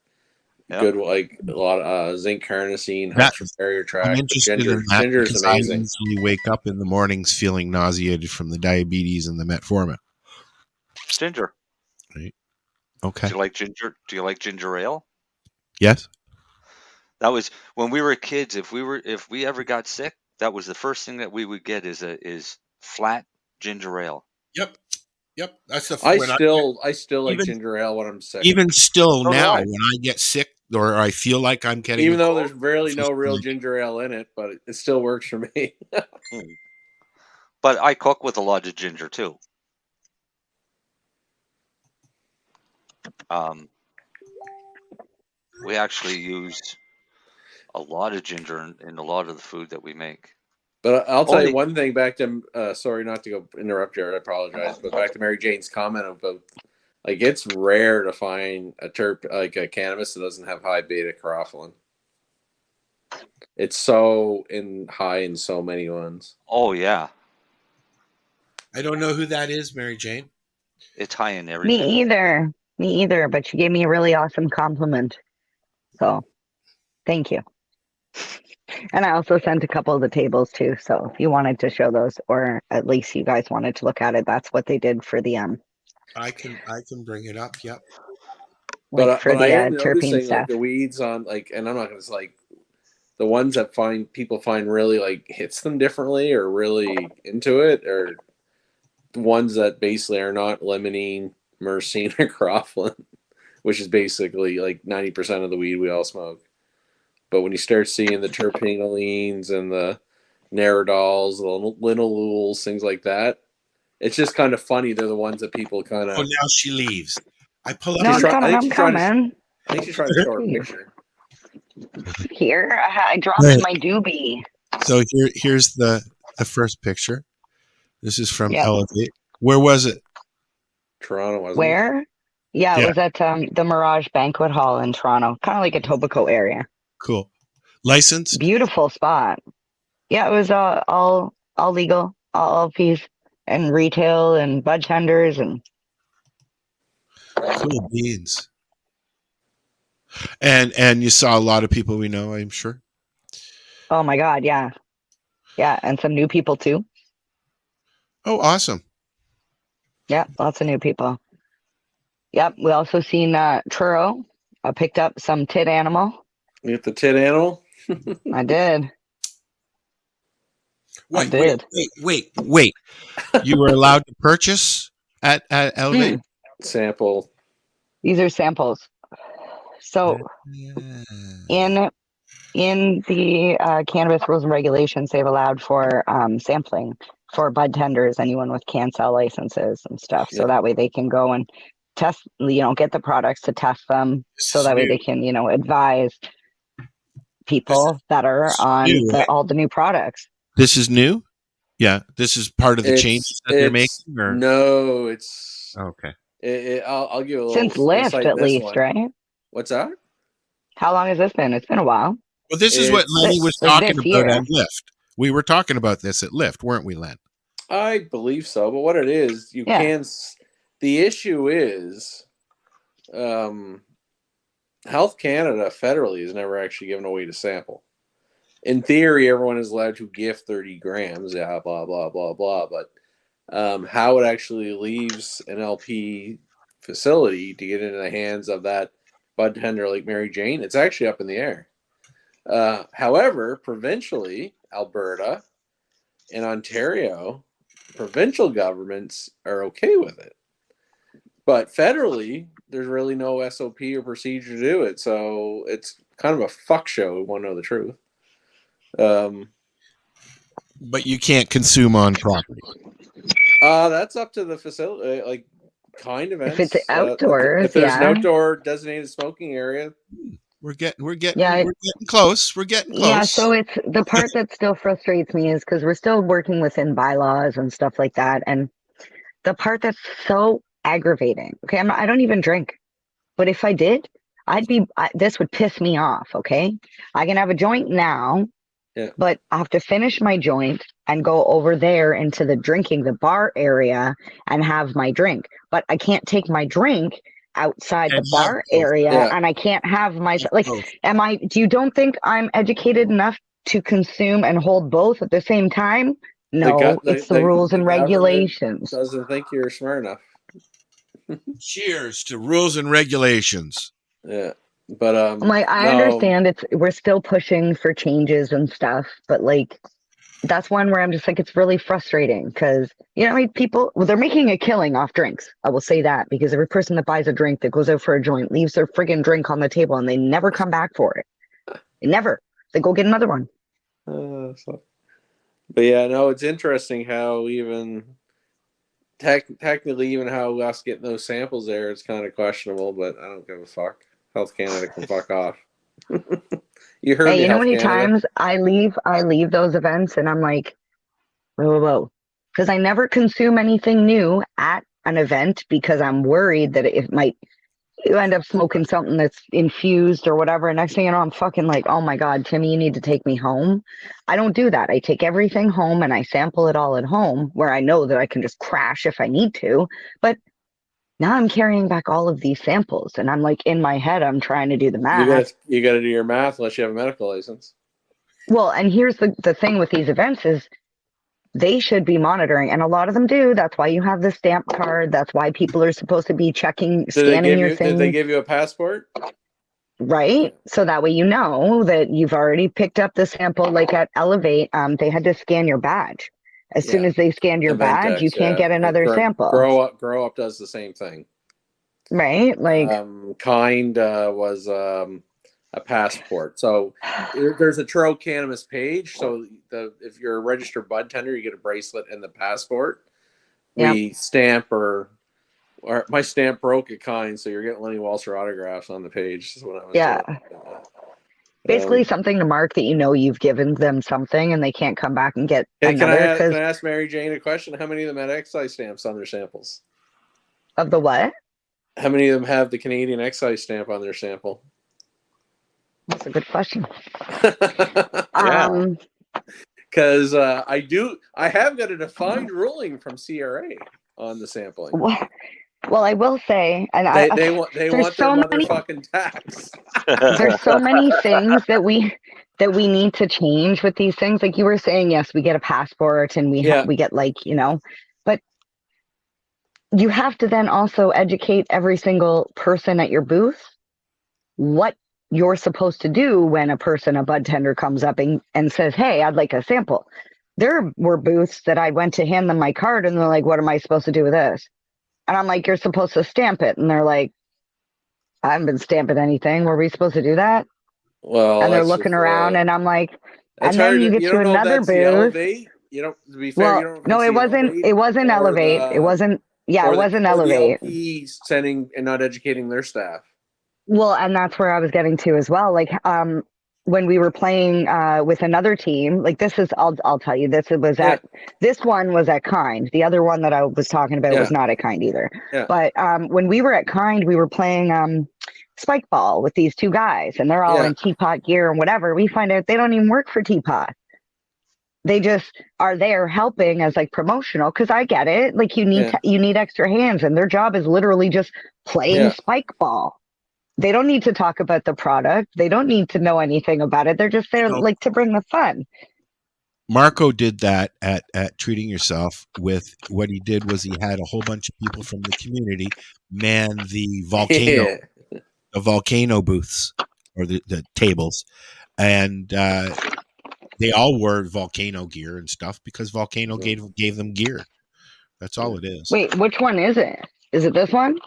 Yep. Good, like a lot of zinc carnosine helps your barrier tract. I'm interested in that Ginger is because amazing. I usually wake up in the mornings feeling nauseated from the diabetes and the metformin. Ginger. Right. Okay. Do you like ginger? Do you like ginger ale? Yes. That was when we were kids. If we ever got sick, that was the first thing that we would get is flat ginger ale. Yep. That's the. I still like ginger ale when I'm sick. Even still now, when I get sick or I feel like I'm getting, even though there's barely no real ginger ale in it, but it still works for me. But I cook with a lot of ginger too. We actually use a lot of ginger in a lot of the food that we make. But I'll tell you one thing back to, sorry not to go interrupt you, I apologize, but back to Mary Jane's comment about, like, it's rare to find a a cannabis that doesn't have high beta carotene. It's so high in so many ones. Oh, yeah. I don't know who that is, Mary Jane. It's high in everything. Me either, but you gave me a really awesome compliment. So, thank you. And I also sent a couple of the tables too. So if you wanted to show those, or at least you guys wanted to look at it, that's what they did for the I can bring it up. Yep. But I am terpene noticing stuff. like the weeds on and I'm not going to like the ones that people find really like hits them differently or really into it, or the ones that basically are not limonene, myrcene, or carotene, which is basically like 90% of the weed we all smoke. But when you start seeing the terpenolines and the Nerodols, the linalols, things like that, it's just kind of funny. They're the ones that people kind of. Oh, now she leaves. I pull up. No, I'm coming. I think she's trying to show her picture. Here, I dropped my doobie. So here's the first picture. This is from Elevate. Where was it? Toronto, wasn't it? Where? Yeah, it was at the Mirage Banquet Hall in Toronto, kind of like a Etobicoke area. Cool. License? Beautiful spot. Yeah, it was all legal, all fees, and retail and bud tenders and. Cool beans. And you saw a lot of people we know, I'm sure. Oh my God, yeah, and some new people too. Oh, awesome. Yeah, lots of new people. Yep, we also seen Truro. I picked up some tit animal. You get the tit animal? I did. Wait. You were allowed to purchase at Elevate? Sample. These are samples. So in the cannabis rules and regulations, they've allowed for sampling for bud tenders, anyone with CanCell licenses and stuff. So that way they can go and test, get the products to test them. So that way they can, advise people that are on all the new products. This is new? Yeah. This is part of the changes that they're making? Or? No, it's... Okay. I'll give a little... Since Lyft, at least, right? What's that? How long has this been? It's been a while. Well, this is what Lennie was talking about at Lyft. We were talking about this at Lyft, weren't we, Len? I believe so, but what it is, you can... The issue is... Health Canada federally has never actually given away to sample. In theory, everyone is allowed to gift 30 grams, blah, blah, blah, blah. But how it actually leaves an LP facility to get into the hands of that bud tender like Mary Jane, it's actually up in the air. However, provincially, Alberta and Ontario, provincial governments are okay with it. But federally, there's really no SOP or procedure to do it, so it's kind of a fuck show. We want to know the truth. But you can't consume on property. That's up to the facility, like kind events. If it's outdoors, if there's an outdoor designated smoking area. We're getting close. We're getting close. Yeah, so it's the part that still frustrates me is because we're still working within bylaws and stuff like that. And the part that's so aggravating. Okay, I don't even drink, but if I did, this would piss me off. Okay, I can have a joint now, but I have to finish my joint and go over there into the bar area and have my drink. But I can't take my drink outside the bar area, and I can't have my you don't think I'm educated enough to consume and hold both at the same time? No, it's the rules and regulations. Doesn't think you're smart enough. Cheers to rules and regulations. Yeah, but I understand we're still pushing for changes and stuff, but that's one where I'm just it's really frustrating because people they're making a killing off drinks. I will say that because every person that buys a drink that goes out for a joint leaves their friggin' drink on the table and they never come back for it. They go get another one. But yeah, no, it's interesting how even technically even how us getting those samples there, it's kind of questionable. But I don't give a fuck. Health Canada can fuck off. You heard me. You know how many times I leave those events and I'm like, whoa, because I never consume anything new at an event because I'm worried that you end up smoking something that's infused or whatever. And next thing you know, I'm fucking like, oh my God, Timmy, you need to take me home. I don't do that. I take everything home and I sample it all at home where I know that I can just crash if I need to. But now I'm carrying back all of these samples and I'm in my head, I'm trying to do the math. You got to do your math unless you have a medical license. Well, and here's the thing with these events is they should be monitoring, and a lot of them do. That's why you have the stamp card. That's why people are supposed to be scanning your thing. Did they give you a passport? Right. So that way you know that you've already picked up the sample. Like at Elevate, they had to scan your badge. As soon as they scanned your badge, you can't get another sample. Grow Up does the same thing. Right. Kind was a passport. So there's a Tro Cannabis page. So if you're a registered bud tender, you get a bracelet and the passport. We stamp or my stamp broke at Kind, so you're getting Lennie Walser autographs on the page. Is what I was told. Basically something to mark that you've given them something and they can't come back and get another. Can I ask Marijane a question? How many of them had excise stamps on their samples? Of the what? How many of them have the Canadian excise stamp on their sample? That's a good question. Because I have got a defined ruling from CRA on the sampling. Well, I will say, and they want their motherfucking tax. There's so many things that we need to change with these things. Like you were saying, yes, we get a passport and we get but you have to then also educate every single person at your booth what you're supposed to do when a bud tender comes up and says, hey, I'd like a sample. There were booths that I went to hand them my card and they're like, what am I supposed to do with this? And I'm like, you're supposed to stamp it. And they're like, I haven't been stamping anything. Were we supposed to do that? Well, and they're looking around and I'm like, and then you get to another booth. You don't, to be fair, you don't no, it wasn't Elevate. It wasn't Elevate. The sending and not educating their staff. Well, and that's where I was getting to as well. When we were playing with another team, I'll tell you, this one was at Kind. The other one that I was talking about was not at Kind either. Yeah. But when we were at Kind, we were playing spike ball with these two guys, and they're all in teapot gear and whatever. We find out they don't even work for teapot. They just are there helping as promotional. Because I get it, you need extra hands, and their job is literally just playing spike ball. They don't need to talk about the product. They don't need to know anything about it. They're just there to bring the fun. Marco did that at Treating Yourself. With what he did was he had a whole bunch of people from the community man the volcano booths or the tables, and they all wore volcano gear and stuff because volcano gave them gear. That's all it is. Wait, which one is it? Is it this one?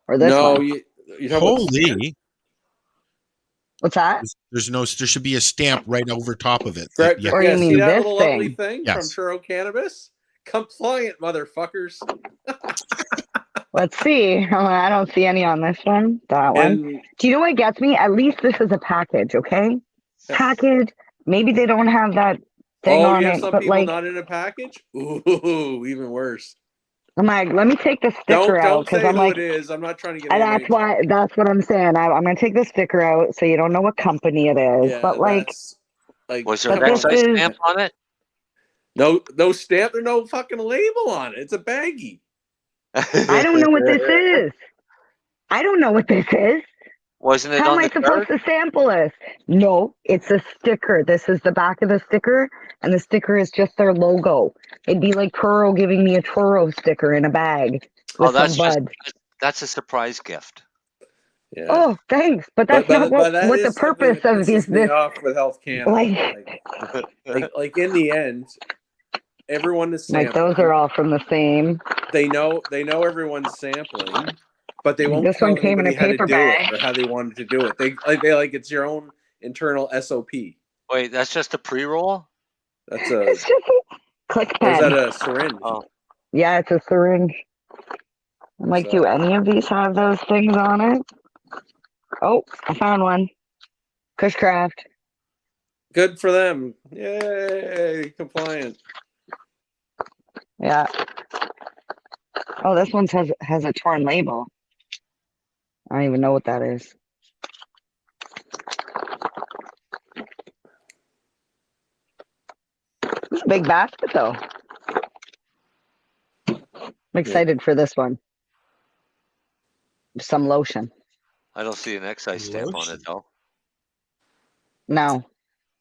Or this No, one? you talking about Holy. What's that? There should be a stamp right over top of it. Greg, Or you mean see that this little thing? lovely thing Yes. from Churro Cannabis? Compliant, motherfuckers. Let's see. I don't see any on this one. That one. And Do you know what gets me? At least this is a package, okay? Package. Maybe they don't have that thing on you have it, some but people like, not in a package? Ooh, even worse. I'm like, let me take the sticker out Don't because say I'm who like, it is. I'm not trying to get and anybody. that's what I'm saying. I'm gonna take the sticker out so you don't know what company it is. Yeah, but like, that's like. Was there an but this excise is stamp on it? No stamp. There's no fucking label on it. It's a baggie. I don't know what this is. I don't know what this is. Wasn't it How on am I the supposed card? to sample this? No, it's a sticker. This is the back of the sticker, and the sticker is just their logo. It'd be like Turo giving me a Turo sticker in a bag with some bud. That's a surprise gift. Yeah. Oh, thanks, but that's not but that what the is something purpose that of pisses me this. off with Health Canada. Like in the end, everyone is sampling. Like those are all from the same. They know everyone's sampling, but they won't This tell one came in anybody a how to paper do bag. it or how they wanted to do it. They like it's your own internal SOP. Wait, that's just a pre-roll? That's It's just a click or is pen. that a syringe? Oh. Yeah, it's a syringe. I'm like, do any of these have those things on it? Oh, I found one. Cushcraft. Good for them. Yay, compliant. Yeah. Oh, this one has a torn label. I don't even know what that is. This is a big basket, though. I'm excited for this one. Some lotion. I don't see an excise stamp on it, though. No.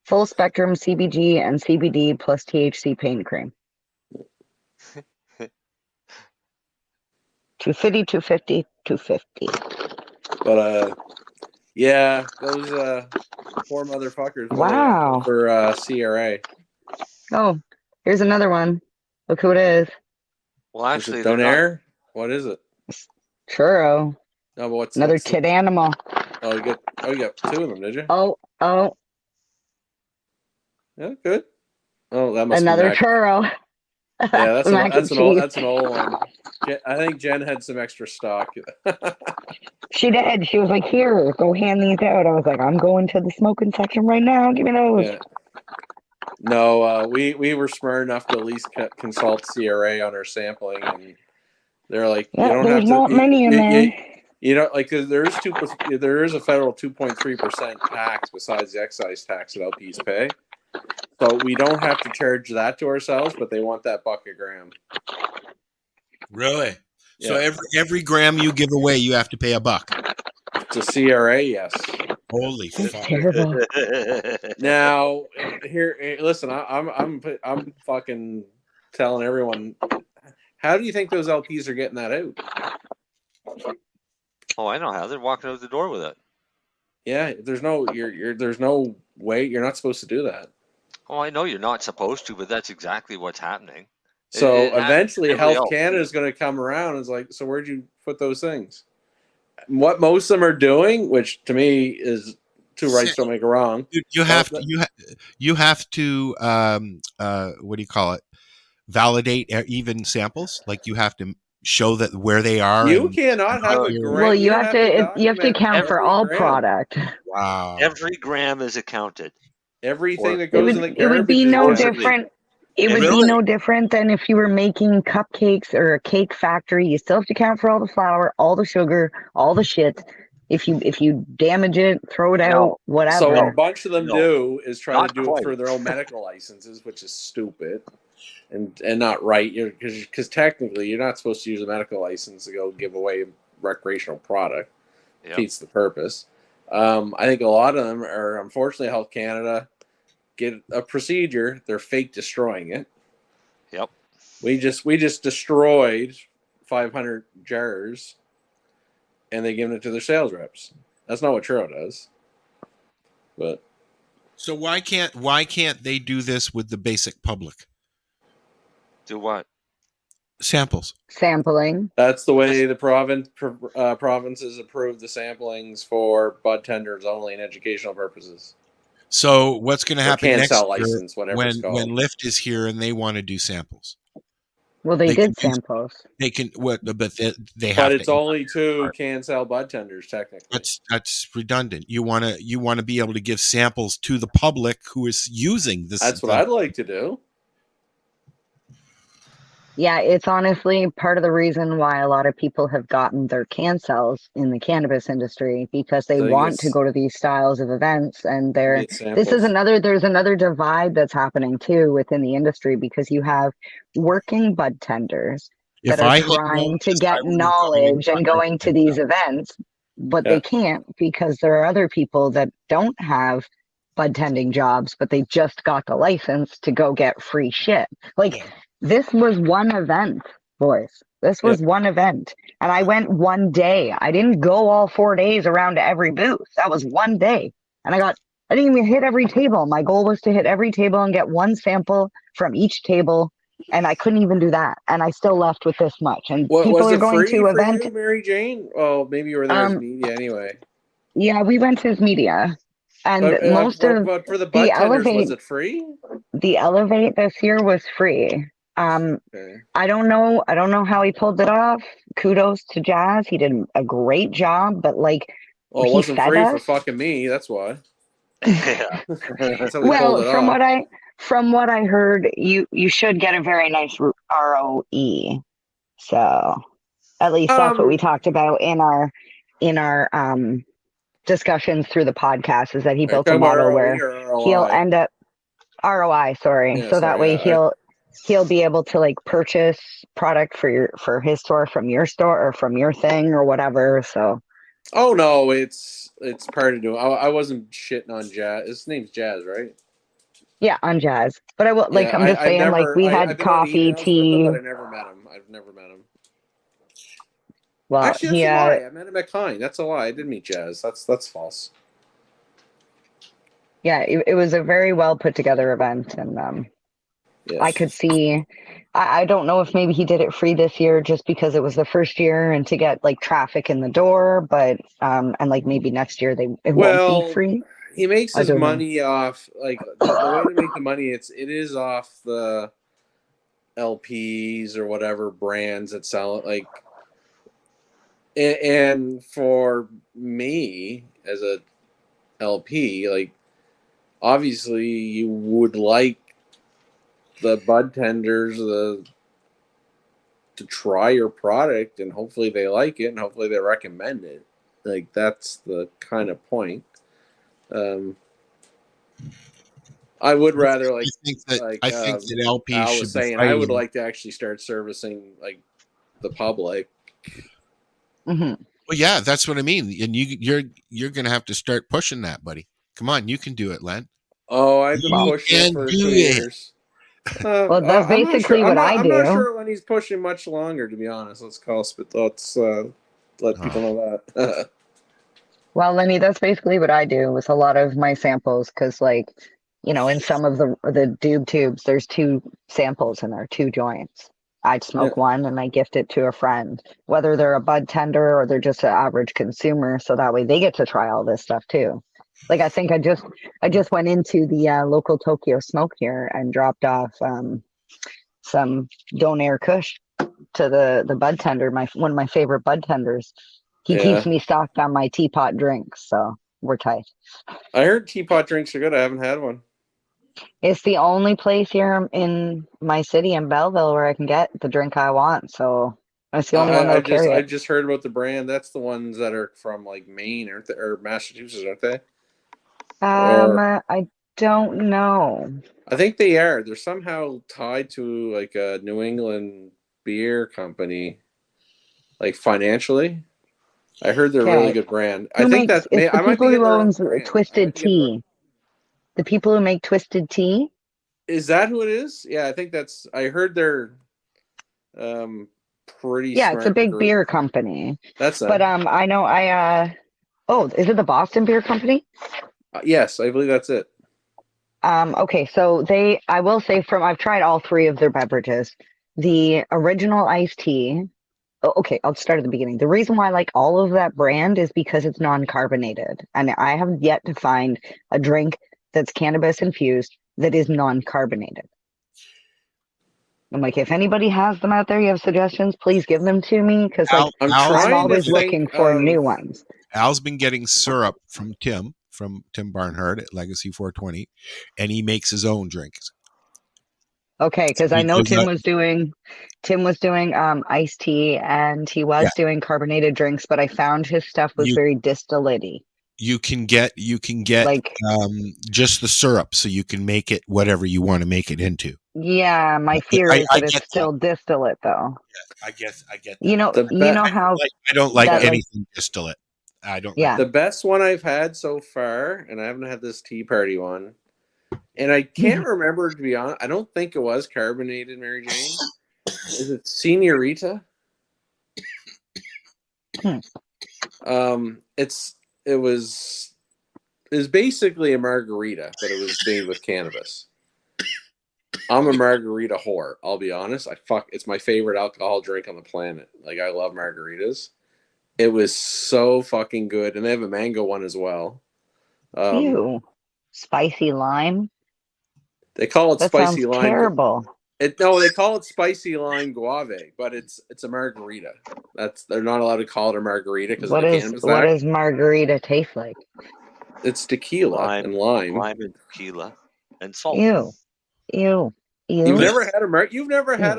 Full spectrum CBG and CBD plus THC pain cream. 250, 250, 250. But yeah, those poor motherfuckers. Wow. For CRA. Oh, here's another one. Look who it is. Well, actually, is it Donaire? What is it? Churro. No, but what's another tit animal? Oh, you got two of them, did you? Oh. Yeah, good. Oh, that must another be churro. Yeah, that's an old one. I think Jen had some extra stock. She did. She was like, "Here, go hand these out." I was like, "I'm going to the smoking section right now. Give me those." Yeah. No, we were smart enough to at least consult CRA on our sampling, and they're like, Yeah, "You don't there's have to." not many in there. You know, like there is a federal 2.3% tax besides the excise tax that LPs pay, so we don't have to charge that to ourselves, but they want that buck a gram. Really? Yeah. So every gram you give away, you have to pay $1. To CRA, yes. Holy fuck! Terrible. Now, here, listen. I'm fucking telling everyone. How do you think those LPs are getting that out? Oh, I know how. They're walking out the door with it. Yeah, there's no way. You're not supposed to do that. Oh, I know you're not supposed to, but that's exactly what's happening. So It eventually, Health else. Canada is going to come around and it's like, so where'd you put those things? What most of them are doing, which to me is two rights don't make a wrong. You have to what do you call it? Validate even samples. Like you have to show that where they are. You cannot have a gram. Well, you have to account for all product. Wow. Every gram is accounted. Everything that goes in the garbage. It would be no supposedly different. It would be no different than if you were making cupcakes or a cake factory. You still have to account for all the flour, all the sugar, all the shit. If you damage it, throw it out, whatever. So what a bunch of them do is try Not to do quite. it for their own medical licenses, which is stupid and not right. Because technically, you're not supposed to use a medical license to go give away recreational product. Yep. Defeats the purpose. I think a lot of them are, unfortunately, Health Canada get a procedure. They're fake destroying it. Yep. We just destroyed 500 jars, and they give it to their sales reps. That's not what Churro does. But so why can't they do this with the basic public? Do what? Samples. Sampling. That's the way the provinces approve the samplings for bud tenders only in educational purposes. So what's going to happen next year license, whatever it's called. when Lyft is here and they want to do samples? Well, they did samples. They can what, but they have. But it's only 2 can-sell bud tenders, technically. That's redundant. You want to be able to give samples to the public who is using this. That's what I'd like to do. Yeah, it's honestly part of the reason why a lot of people have gotten their can cells in the cannabis industry, because they want to go to these styles of events, and there's another divide that's happening too within the industry, because you have working bud tenders that are trying to get knowledge and going to these events, but they can't because there are other people that don't have bud tending jobs, but they just got the license to go get free shit. Like, this was one event, boys. This was one event. And I went one day. I didn't go all 4 days around to every booth. That was one day. And I didn't even hit every table. My goal was to hit every table and get one sample from each table. And I couldn't even do that. And I still left with this much. And people are going to event. You, Marijane? Oh, maybe you were there as media anyway. Yeah, we went to his media. And but for the bud tenders, was it free? The Elevate this year was free. I don't know how he pulled it off. Kudos to Jazz. He did a great job, but like, well, it wasn't free for fucking me. That's why. Well, from what I heard, you should get a very nice ROE. So at least that's what we talked about in our discussions through the podcast, is that he built a model where he'll end up ROI. That way he'll be able to like purchase product for his store from your store or from your thing or whatever. So, oh no, it's part of doing. I wasn't shitting on Jazz. His name's Jazz, right? Yeah, on Jazz. But I'm just saying, like, we had coffee, tea. But I never met him. I've never met him. Well, actually, that's a lie. I met him at Kind. That's a lie. I did meet Jazz. That's false. Yeah, it was a very well put together event, and yes. I could see. I don't know if maybe he did it free this year just because it was the first year and to get like traffic in the door, but and like maybe next year it won't be free. He makes his money off like the way to make the money. It is off the LPs or whatever brands that sell it. Like, and for me as a LP, like obviously you would like the bud tenders to try your product, and hopefully they like it and hopefully they recommend it. Like, that's the kind of point. I would rather I think that LP Al should was saying, I would like to actually start servicing like the public. Mm-hmm. Well, yeah, that's what I mean. And you're going to have to start pushing that, buddy. Come on, you can do it, Len. Oh, I've been pushing for 2 years. Well, that's basically what I do. I'm not sure when he's pushing much longer, to be honest. Let's let people know that. Well, Lenny, that's basically what I do with a lot of my samples, because, like, you know, in some of the doob tubes, there's 2 samples and there are 2 joints. I'd smoke one and I gift it to a friend, whether they're a bud tender or they're just an average consumer, so that way they get to try all this stuff too. Like, I think I just went into the local Tokyo Smoke here and dropped off some Donair Kush to the bud tender, one of my favorite bud tenders. He keeps me stocked on my teapot drinks, so we're tight. I heard teapot drinks are good. I haven't had one. It's the only place here in my city in Belleville where I can get the drink I want, so that's the only one that'll carry it. I just heard about the brand. That's the ones that are from like Maine or Massachusetts, aren't they? I don't know. I think they are. They're somehow tied to like a New England beer company, like financially. I heard they're a really good brand. I think that's the people who owns Twisted Tea. The people who make Twisted Tea. Is that who it is? Yeah, I think that's. I heard they're pretty. Yeah, it's a big beer company. That's. But I know Oh, is it the Boston Beer Company? Yes, I believe that's it. Okay, so I will say I've tried all 3 of their beverages. The original iced tea. Oh, okay, I'll start at the beginning. The reason why I like all of that brand is because it's non-carbonated. And I have yet to find a drink that's cannabis infused that is non-carbonated. I'm like, if anybody has them out there, you have suggestions, please give them to me. Because I'm always looking for new ones. Al's been getting syrup from Tim Barnhart at Legacy 420, and he makes his own drinks. Okay, because I know Tim was doing iced tea, and he was doing carbonated drinks, but I found his stuff was very distillate-y. You can get like just the syrup, so you can make it whatever you want to make it into. Yeah, my fear is that it's still distillate, though. Yeah, I guess I get that. You know how I don't like anything distillate. I don't. Yeah, the best one I've had so far, and I haven't had this tea party one. And I can't remember, to be honest. I don't think it was carbonated, Mary Jane. Is it Senorita? It was basically a margarita, but it was made with cannabis. I'm a margarita whore. I'll be honest. It's my favorite alcohol drink on the planet. Like, I love margaritas. It was so fucking good, and they have a mango one as well. Ew, spicy lime. They call it spicy lime. Terrible. No, they call it spicy lime guave, but it's a margarita. They're not allowed to call it a margarita because what does margarita taste like? It's tequila and lime and tequila and salt. Ew. You've never had a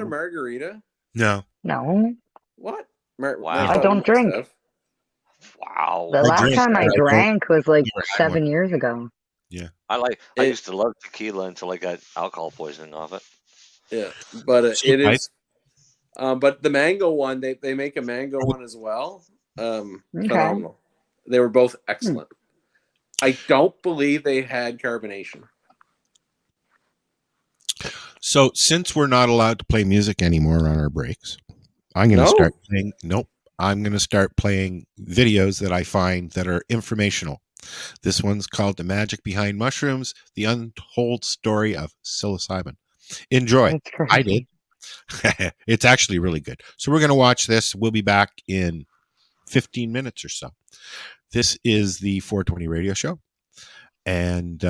margarita? No. What? Wow. I don't drink. Wow. The last time I drank was like 7 years ago. Yeah. I used to love tequila until I got alcohol poisoning off it. Yeah, but it is. But the mango one, they make a mango one as well. Phenomenal. They were both excellent. I don't believe they had carbonation. So since we're not allowed to play music anymore on our breaks, I'm going to start playing. Nope. I'm going to start playing videos that I find that are informational. This one's called The Magic Behind Mushrooms, The Untold Story of Psilocybin. Enjoy. I did. It's actually really good. So we're going to watch this. We'll be back in 15 minutes or so. This is the 420 radio show, and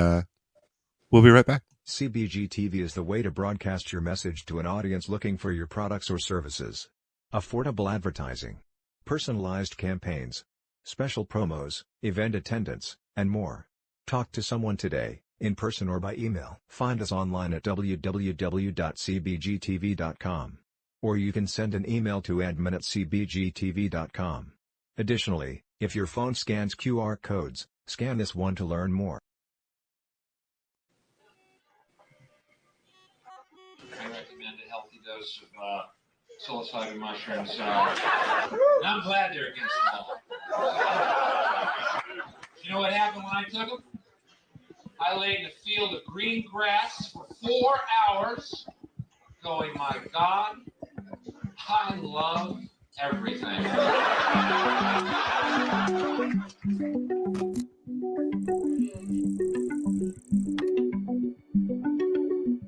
we'll be right back. CBG TV is the way to broadcast your message to an audience looking for your products or services. Affordable advertising, personalized campaigns, special promos, event attendance, and more. Talk to someone today, in person or by email. Find us online at www.cbgtv.com. Or you can send an email to admin@cbgtv.com. Additionally, if your phone scans QR codes, scan this one to learn more. I recommend a healthy dose of psilocybin mushrooms. And I'm glad they're against the law. You know what happened when I took them? I lay in a field of green grass for 4 hours going, my God, I love everything.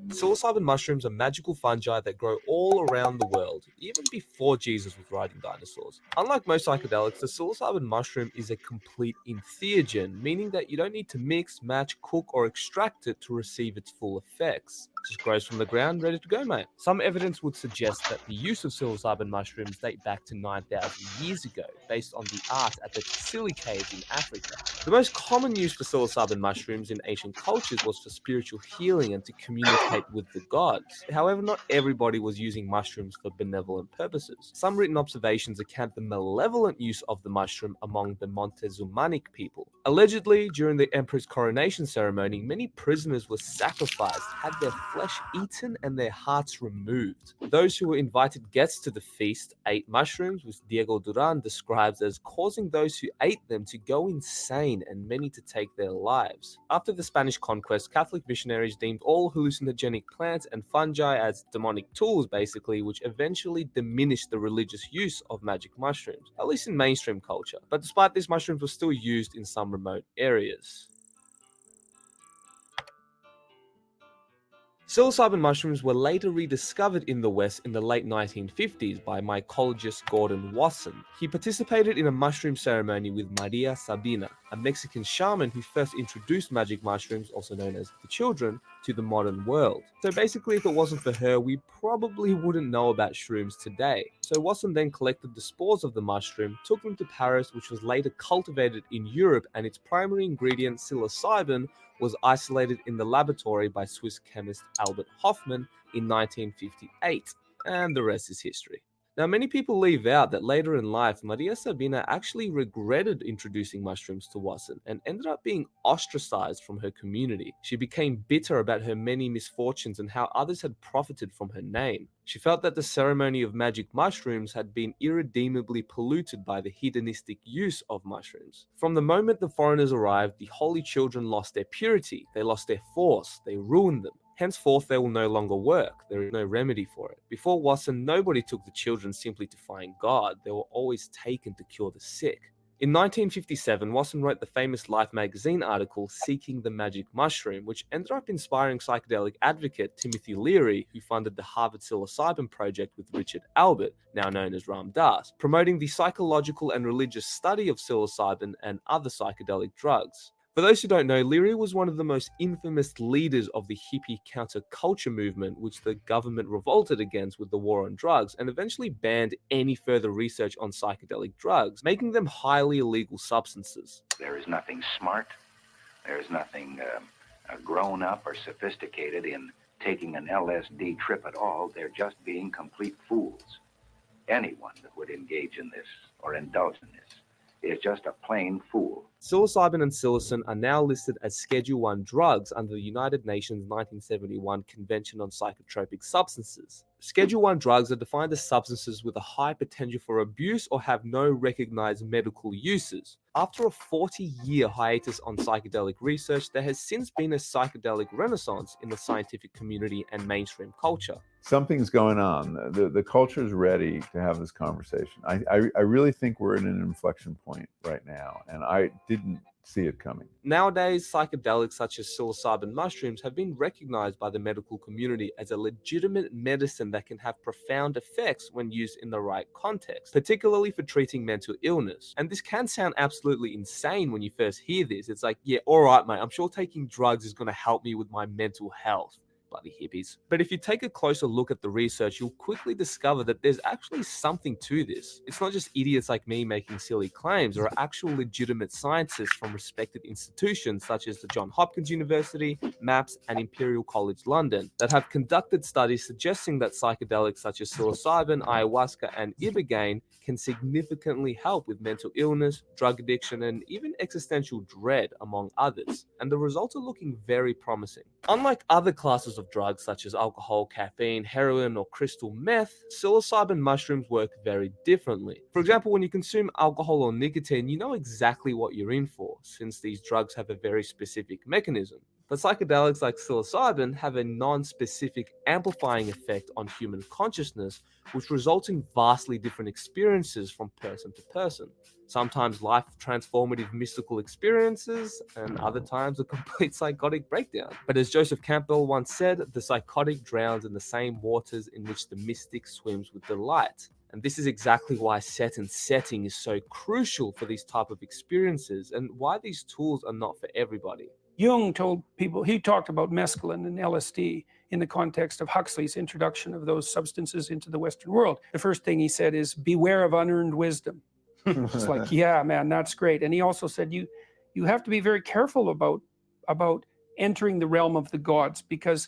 Psilocybin mushrooms are magical fungi that grow all around the world, even before Jesus was riding dinosaurs. Unlike most psychedelics, the psilocybin mushroom is a complete entheogen, meaning that you don't need to mix, match, cook, or extract it to receive its full effects. It just grows from the ground, ready to go, mate. Some evidence would suggest that the use of psilocybin mushrooms date back to 9,000 years ago, based on the art at the Tsili caves in Africa. The most common use for psilocybin mushrooms in ancient cultures was for spiritual healing and to communicate with the gods. However, not everybody was using mushrooms for benevolent purposes. Some written observations account the malevolent use of the mushroom among the Montezumanic people. Allegedly, during the emperor's coronation ceremony, many prisoners were sacrificed, had their flesh eaten and their hearts removed. Those who were invited guests to the feast ate mushrooms, which Diego Duran describes as causing those who ate them to go insane and many to take their lives. After the Spanish conquest, Catholic missionaries deemed all hallucinogenic plants and fungi as demonic tools, basically, which eventually diminished the religious use of magic mushrooms, at least in mainstream culture. But despite this, mushrooms were still used in some remote areas. Psilocybin mushrooms were later rediscovered in the West in the late 1950s by mycologist Gordon Wasson. He participated in a mushroom ceremony with Maria Sabina, a Mexican shaman who first introduced magic mushrooms, also known as the children, to the modern world. So basically, if it wasn't for her, we probably wouldn't know about shrooms today. So Wasson then collected the spores of the mushroom, took them to Paris, which was later cultivated in Europe, and its primary ingredient, psilocybin, was isolated in the laboratory by Swiss chemist Albert Hofmann in 1958, and the rest is history. Now, many people leave out that later in life, Maria Sabina actually regretted introducing mushrooms to Wasson and ended up being ostracized from her community. She became bitter about her many misfortunes and how others had profited from her name. She felt that the ceremony of magic mushrooms had been irredeemably polluted by the hedonistic use of mushrooms. From the moment the foreigners arrived, the holy children lost their purity, they lost their force, they ruined them. Henceforth, they will no longer work. There is no remedy for it. Before Wasson, nobody took the children simply to find God. They were always taken to cure the sick. In 1957, Wasson wrote the famous Life magazine article, Seeking the Magic Mushroom, which ended up inspiring psychedelic advocate Timothy Leary, who funded the Harvard Psilocybin Project with Richard Albert, now known as Ram Dass, promoting the psychological and religious study of psilocybin and other psychedelic drugs. For those who don't know, Leary was one of the most infamous leaders of the hippie counterculture movement, which the government revolted against with the war on drugs and eventually banned any further research on psychedelic drugs, making them highly illegal substances. There is nothing smart, there is nothing grown up or sophisticated in taking an LSD trip at all. They're just being complete fools. Anyone that would engage in this or indulge in this is just a plain fool. Psilocybin and psilocin are now listed as Schedule 1 drugs under the United Nations 1971 Convention on Psychotropic Substances. Schedule 1 drugs are defined as substances with a high potential for abuse or have no recognized medical uses. After a 40-year hiatus on psychedelic research, there has since been a psychedelic renaissance in the scientific community and mainstream culture. Something's going on. The culture is ready to have this conversation. I really think we're in an inflection point right now, and I didn't see it coming. Nowadays, psychedelics such as psilocybin mushrooms have been recognized by the medical community as a legitimate medicine that can have profound effects when used in the right context, particularly for treating mental illness. And this can sound absolutely insane when you first hear this. It's like, yeah, all right, mate, I'm sure taking drugs is going to help me with my mental health. Bloody hippies. But if you take a closer look at the research, you'll quickly discover that there's actually something to this. It's not just idiots like me making silly claims. There are actual legitimate scientists from respected institutions such as the Johns Hopkins University, MAPS, and Imperial College London that have conducted studies suggesting that psychedelics such as psilocybin, ayahuasca, and ibogaine can significantly help with mental illness, drug addiction, and even existential dread, among others. And the results are looking very promising. Unlike other classes of drugs such as alcohol, caffeine, heroin, or crystal meth, psilocybin mushrooms work very differently. For example, when you consume alcohol or nicotine, you know exactly what you're in for, since these drugs have a very specific mechanism. But psychedelics like psilocybin have a non-specific amplifying effect on human consciousness, which results in vastly different experiences from person to person. Sometimes life-transformative mystical experiences, and other times a complete psychotic breakdown. But as Joseph Campbell once said, the psychotic drowns in the same waters in which the mystic swims with delight. And this is exactly why set and setting is so crucial for these type of experiences, and why these tools are not for everybody. Jung told people, he talked about mescaline and LSD in the context of Huxley's introduction of those substances into the Western world. The first thing he said is, beware of unearned wisdom. It's like, yeah, man, that's great. And he also said, you have to be very careful about entering the realm of the gods, because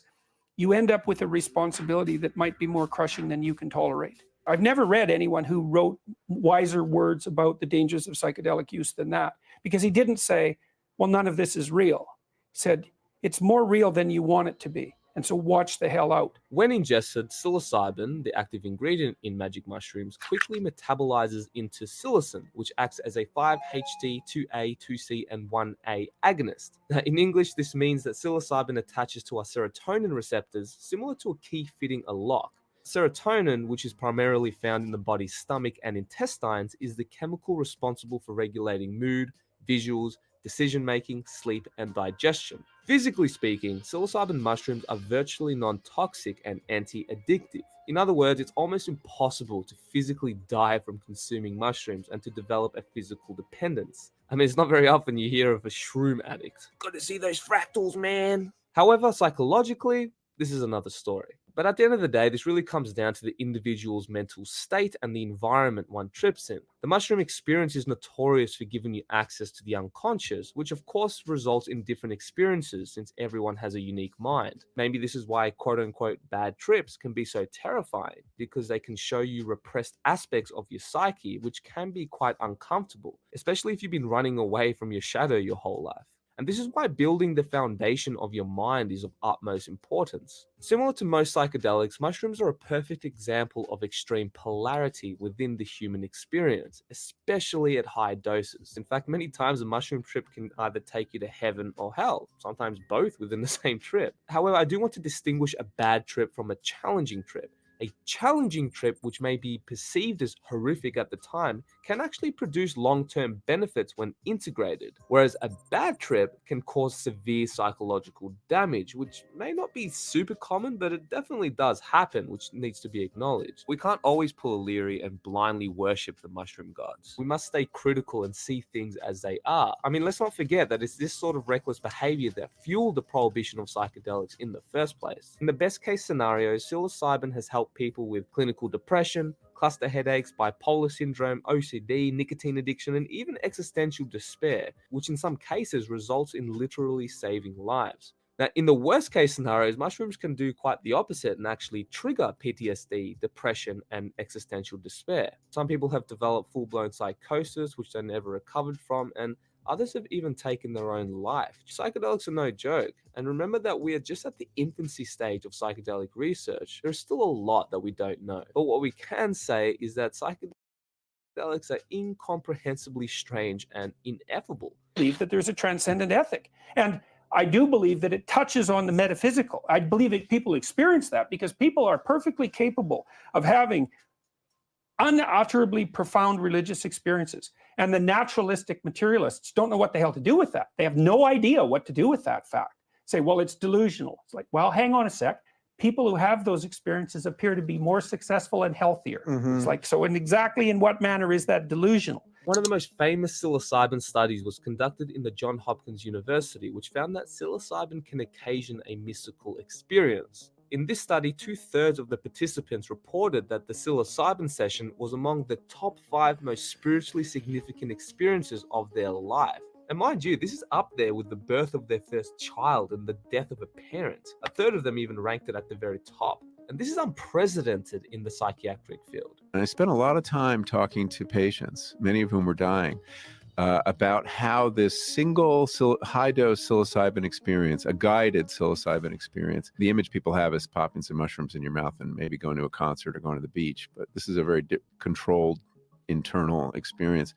you end up with a responsibility that might be more crushing than you can tolerate. I've never read anyone who wrote wiser words about the dangers of psychedelic use than that, because he didn't say, well, none of this is real. He said, it's more real than you want it to be. And so watch the hell out. When ingested, psilocybin, the active ingredient in magic mushrooms, quickly metabolizes into psilocin, which acts as a 5-HT, 2A, 2C, and 1A agonist. Now, in English, this means that psilocybin attaches to our serotonin receptors, similar to a key fitting a lock. Serotonin, which is primarily found in the body's stomach and intestines, is the chemical responsible for regulating mood, visuals, decision making, sleep, and digestion. Physically speaking, psilocybin mushrooms are virtually non-toxic and anti-addictive. In other words, it's almost impossible to physically die from consuming mushrooms and to develop a physical dependence. I mean, it's not very often you hear of a shroom addict. Got to see those fractals, man. However, psychologically, this is another story. But at the end of the day, this really comes down to the individual's mental state and the environment one trips in. The mushroom experience is notorious for giving you access to the unconscious, which of course results in different experiences since everyone has a unique mind. Maybe this is why quote-unquote bad trips can be so terrifying, because they can show you repressed aspects of your psyche, which can be quite uncomfortable, especially if you've been running away from your shadow your whole life. And this is why building the foundation of your mind is of utmost importance. Similar to most psychedelics, mushrooms are a perfect example of extreme polarity within the human experience, especially at high doses. In fact, many times a mushroom trip can either take you to heaven or hell, sometimes both within the same trip. However, I do want to distinguish a bad trip from a challenging trip. A challenging trip, which may be perceived as horrific at the time, can actually produce long-term benefits when integrated, whereas a bad trip can cause severe psychological damage, which may not be super common, but it definitely does happen, which needs to be acknowledged. We can't always pull a Leary and blindly worship the mushroom gods. We must stay critical and see things as they are. I mean, let's not forget that it's this sort of reckless behavior that fueled the prohibition of psychedelics in the first place. In the best case scenario, psilocybin has helped people with clinical depression, cluster headaches, bipolar syndrome, OCD, nicotine addiction, and even existential despair, which in some cases results in literally saving lives. Now, in the worst case scenarios, mushrooms can do quite the opposite and actually trigger PTSD, depression, and existential despair. Some people have developed full-blown psychosis, which they never recovered from, and others have even taken their own life. Psychedelics are no joke, and remember that we are just at the infancy stage of psychedelic research. There's still a lot that we don't know, but what we can say is that psychedelics are incomprehensibly strange and ineffable. I believe that there's a transcendent ethic, and I do believe that it touches on the metaphysical. I believe that people experience that because people are perfectly capable of having unutterably profound religious experiences. And the naturalistic materialists don't know what the hell to do with that. They have no idea what to do with that fact. Say, well, it's delusional. It's like, well, hang on a sec. People who have those experiences appear to be more successful and healthier. It's like, so exactly in what manner is that delusional? One of the most famous psilocybin studies was conducted in the Johns Hopkins University, which found that psilocybin can occasion a mystical experience. In this study, 2/3 of the participants reported that the psilocybin session was among the top 5 most spiritually significant experiences of their life. And mind you, this is up there with the birth of their first child and the death of a parent. 1/3 of them even ranked it at the very top. And this is unprecedented in the psychiatric field. And I spent a lot of time talking to patients, many of whom were dying, about how this single high-dose psilocybin experience, a guided psilocybin experience, the image people have is popping some mushrooms in your mouth and maybe going to a concert or going to the beach, but this is a very controlled internal experience,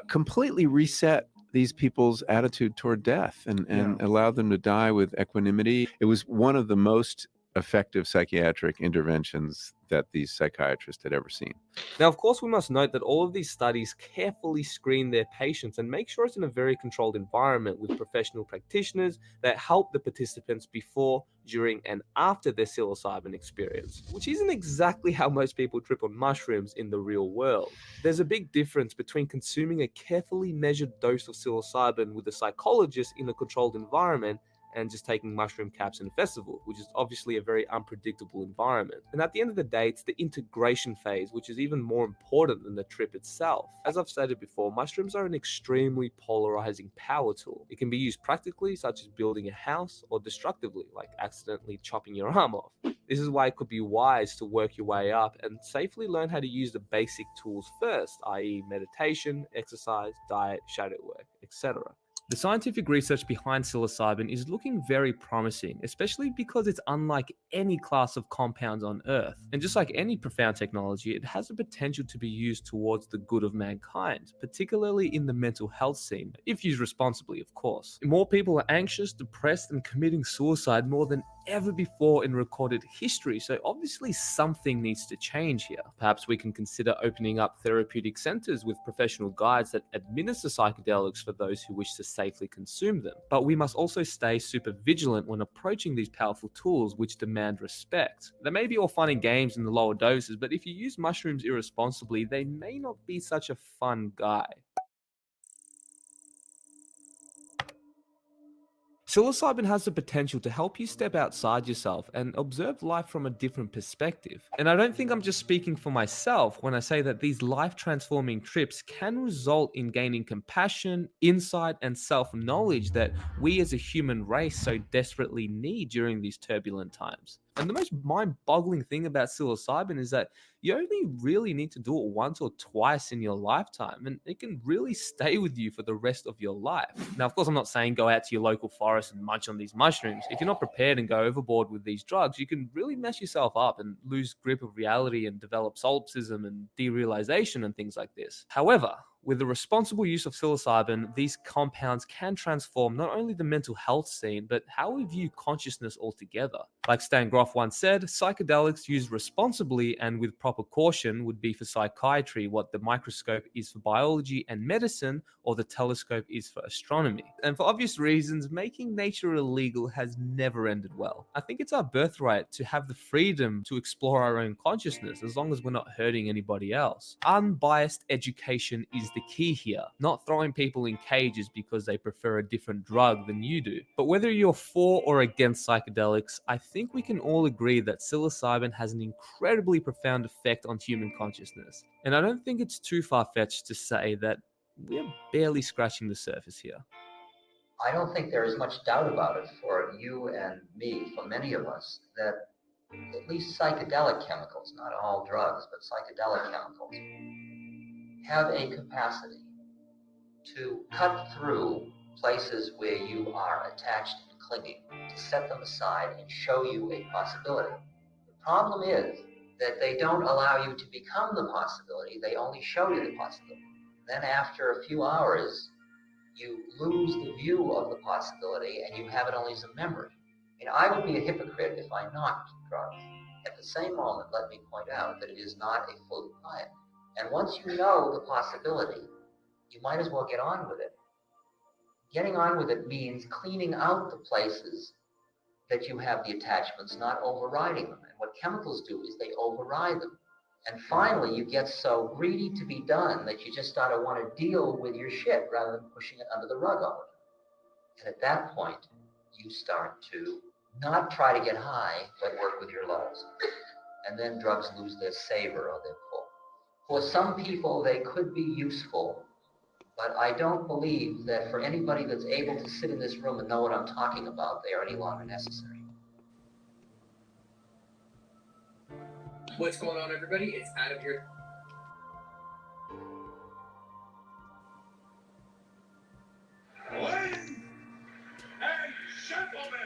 completely reset these people's attitude toward death and allowed them to die with equanimity. It was one of the most effective psychiatric interventions that these psychiatrists had ever seen. Now, of course, we must note that all of these studies carefully screen their patients and make sure it's in a very controlled environment with professional practitioners that help the participants before, during, and after their psilocybin experience, which isn't exactly how most people trip on mushrooms in the real world. There's a big difference between consuming a carefully measured dose of psilocybin with a psychologist in a controlled environment and just taking mushroom caps in a festival, which is obviously a very unpredictable environment. And at the end of the day, it's the integration phase, which is even more important than the trip itself. As I've stated before, mushrooms are an extremely polarizing power tool. It can be used practically, such as building a house, or destructively, like accidentally chopping your arm off. This is why it could be wise to work your way up and safely learn how to use the basic tools first, i.e. meditation, exercise, diet, shadow work, etc. The scientific research behind psilocybin is looking very promising, especially because it's unlike any class of compounds on Earth. And just like any profound technology, it has the potential to be used towards the good of mankind, particularly in the mental health scene, if used responsibly, of course. More people are anxious, depressed, and committing suicide more than ever before in recorded history, so obviously something needs to change here. Perhaps we can consider opening up therapeutic centers with professional guides that administer psychedelics for those who wish to safely consume them. But we must also stay super vigilant when approaching these powerful tools which demand respect. They may be all fun and games in the lower doses, but if you use mushrooms irresponsibly, they may not be such a fun guy. Psilocybin has the potential to help you step outside yourself and observe life from a different perspective. And I don't think I'm just speaking for myself when I say that these life-transforming trips can result in gaining compassion, insight, and self-knowledge that we as a human race so desperately need during these turbulent times. And the most mind-boggling thing about psilocybin is that you only really need to do it once or twice in your lifetime, and it can really stay with you for the rest of your life. Now, of course, I'm not saying go out to your local forest and munch on these mushrooms. If you're not prepared and go overboard with these drugs, you can really mess yourself up and lose grip of reality and develop solipsism and derealization and things like this. However, with the responsible use of psilocybin, these compounds can transform not only the mental health scene, but how we view consciousness altogether. Like Stan Groff once said, psychedelics used responsibly and with proper caution would be for psychiatry what the microscope is for biology and medicine, or the telescope is for astronomy. And for obvious reasons, making nature illegal has never ended well. I think it's our birthright to have the freedom to explore our own consciousness as long as we're not hurting anybody else. Unbiased education is the key here, not throwing people in cages because they prefer a different drug than you do. But whether you're for or against psychedelics, I think we can all agree that psilocybin has an incredibly profound effect on human consciousness. And I don't think it's too far-fetched to say that we're barely scratching the surface here. I don't think there is much doubt about it for you and me, for many of us, that at least psychedelic chemicals, not all drugs, but psychedelic chemicals, have a capacity to cut through places where you are attached and clinging, to set them aside and show you a possibility. The problem is that they don't allow you to become the possibility, they only show you the possibility. Then after a few hours, you lose the view of the possibility and you have it only as a memory. I would be a hypocrite if I knocked drugs. At the same moment, let me point out that it is not a full diet. And once you know the possibility, you might as well get on with it. Getting on with it means cleaning out the places that you have the attachments, not overriding them. And what chemicals do is they override them. And finally, you get so greedy to be done that you just start to want to deal with your shit rather than pushing it under the rug all the time. And at that point, you start to not try to get high, but work with your lows. And then drugs lose their savor or their pull. For some people, they could be useful, but I don't believe that for anybody that's able to sit in this room and know what I'm talking about, they are any longer necessary. What's going on, everybody? It's Adam here. Ladies and gentlemen,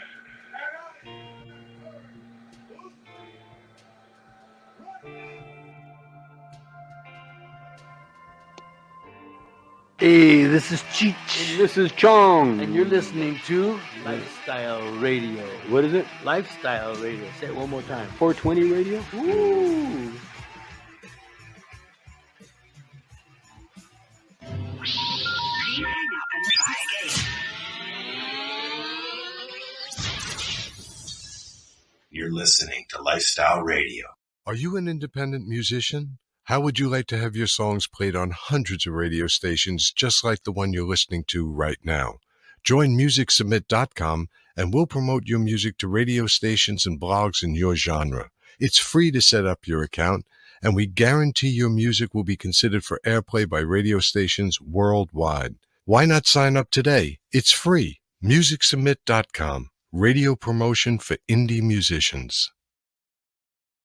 Hey, this is Cheech. And this is Chong. And you're listening to Lifestyle Radio. What is it? Lifestyle Radio. Say it one more time. 420 Radio? Woo! You're listening to Lifestyle Radio. Are you an independent musician? How would you like to have your songs played on hundreds of radio stations just like the one you're listening to right now? Join MusicSubmit.com and we'll promote your music to radio stations and blogs in your genre. It's free to set up your account, and we guarantee your music will be considered for airplay by radio stations worldwide. Why not sign up today? It's free. MusicSubmit.com. Radio promotion for indie musicians.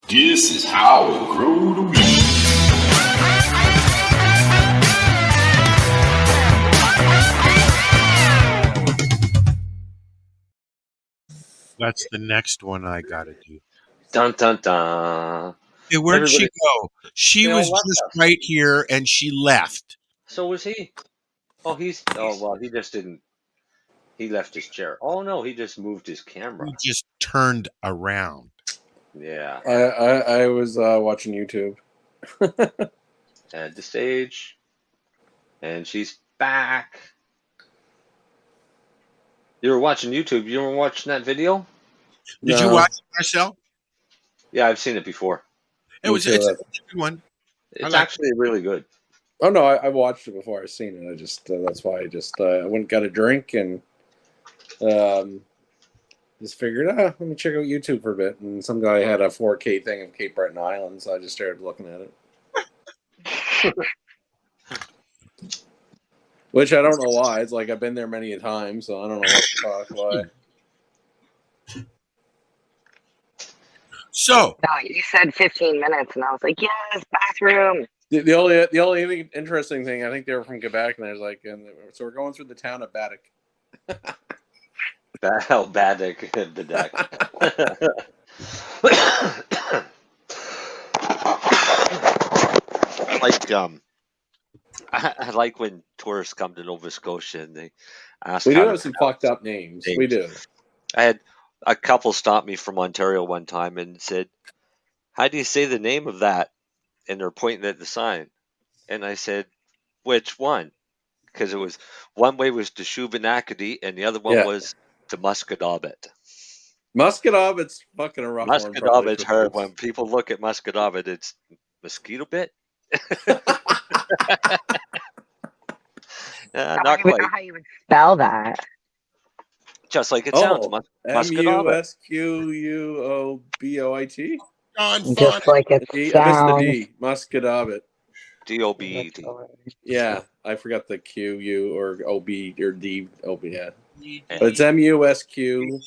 This is how it grew to be. That's the next one I gotta do. Dun dun dun. Hey, where'd she Everybody, go? She they all was left just us. right here, and she left. So was he. Oh, well, he just didn't. He left his chair. Oh no, he just moved his camera. He just turned around. Yeah. I was watching YouTube. Add the stage. And she's back. You were watching YouTube. You were watching that video? Did you watch it, Marcel? Yeah, I've seen it before. It's a good one. It's actually really good. Oh no, I watched it before. I've seen it. I just that's why I just I went and got a drink and just figured, let me check out YouTube for a bit. And some guy had a 4K thing of Cape Breton Island, so I just started looking at it. Which I don't know why. It's like I've been there many a time, so I don't know what the fuck why. So no, you said 15 minutes, and I was like, yes, bathroom. The only interesting thing, I think they were from Quebec, and I was like, so we're going through the town of Addict. Baddick, the deck. I like when tourists come to Nova Scotia and they ask. We do have some fucked up names. We do. I had a couple stop me from Ontario one time and said, "How do you say the name of that?" And they're pointing at the sign, and I said, "Which one?" Because it was one way was the Shubenacadie and the other one was the Muscadaubit. Muscadaubit's fucking a rough one. Muscadaubit's hard. When people look at Muscadaubit, it's mosquito bit. I Not don't even quite. know how you would spell that. Just like it sounds. Muscadaubit. Musquoubit. Just like it I missed the sounds. D. Muscadaubit. D-O-B-E-T. Yeah, I forgot the Q, U, or O-B, or D, O-B, yeah. But it's M-U-S-Q-O-D.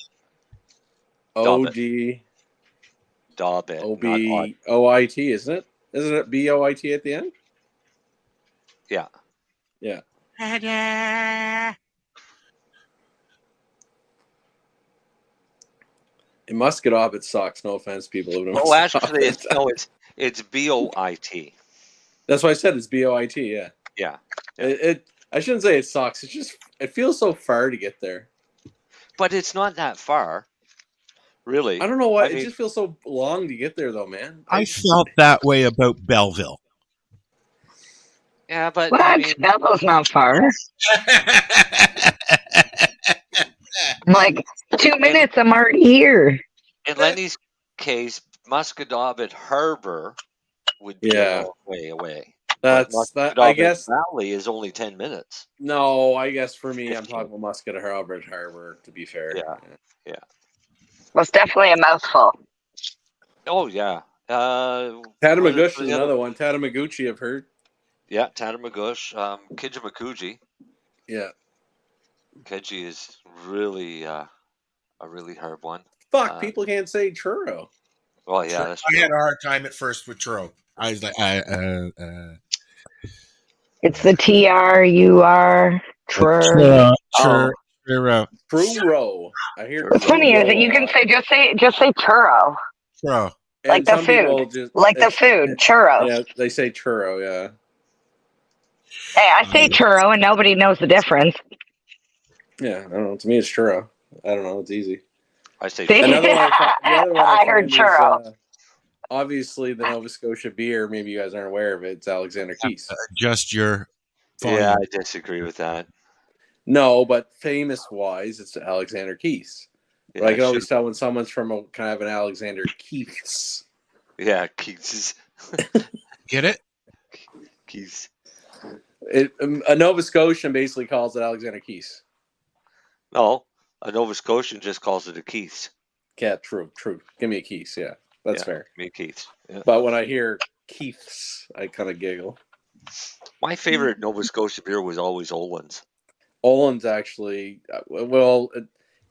Daubit. O-B-O-I-T, isn't it? Isn't it B-O-I-T at the end? Yeah. Yeah. And Muscadaubit sucks. No offense, people. Oh, actually, it's B-O-I-T. That's why I said it's B-O-I-T. Yeah. Yeah. I shouldn't say it sucks. It feels so far to get there. But it's not that far, really. I don't know why. It just feels so long to get there, though, man. I felt that way about Belleville. Yeah, but Belleville's not far. Like 2 minutes, I'm already here. In Lenny's case, Muscadaubit Harbor would be a long way away. I guess Valley is only 10 minutes. No, I guess for me, I'm talking about Muscadaubit Harbor. To be fair, yeah. Well, it's definitely a mouthful. Oh yeah. Tatamagouche is another one. Tatamaguchi, I've heard. Yeah, Tatamagouche. Kijamakuji. Yeah. Keji is really a really hard one. Fuck, people can't say churro. Well, yeah, that's I had a hard time at first with churro. I was like, It's the T-R-U-R. Churro. Churro. I hear. What's funny is that you can say just say churro. Churro. Like the food. The food. Churro. Yeah, they say churro. Yeah. Hey, I say churro and nobody knows the difference. Yeah, I don't know. To me, it's churro. I don't know. It's easy. I say another one. I heard churro. Obviously, the Nova Scotia beer. Maybe you guys aren't aware of it. It's Alexander Keith's. Just your. Volume. Yeah, I disagree with that. No, but famous-wise, it's Alexander Keith's. Yeah, but I can always tell when someone's from a kind of an Alexander Keith's. Yeah, Keith's. Get it? Keith's. A Nova Scotian basically calls it Alexander Keith's. No, a Nova Scotian just calls it a Keith's. Yeah, true. Give me a Keith's, yeah. That's fair. Give me a Keith's. Yeah. But when I hear Keith's, I kind of giggle. My favorite Nova Scotia beer was always Olin's. Olin's actually, well,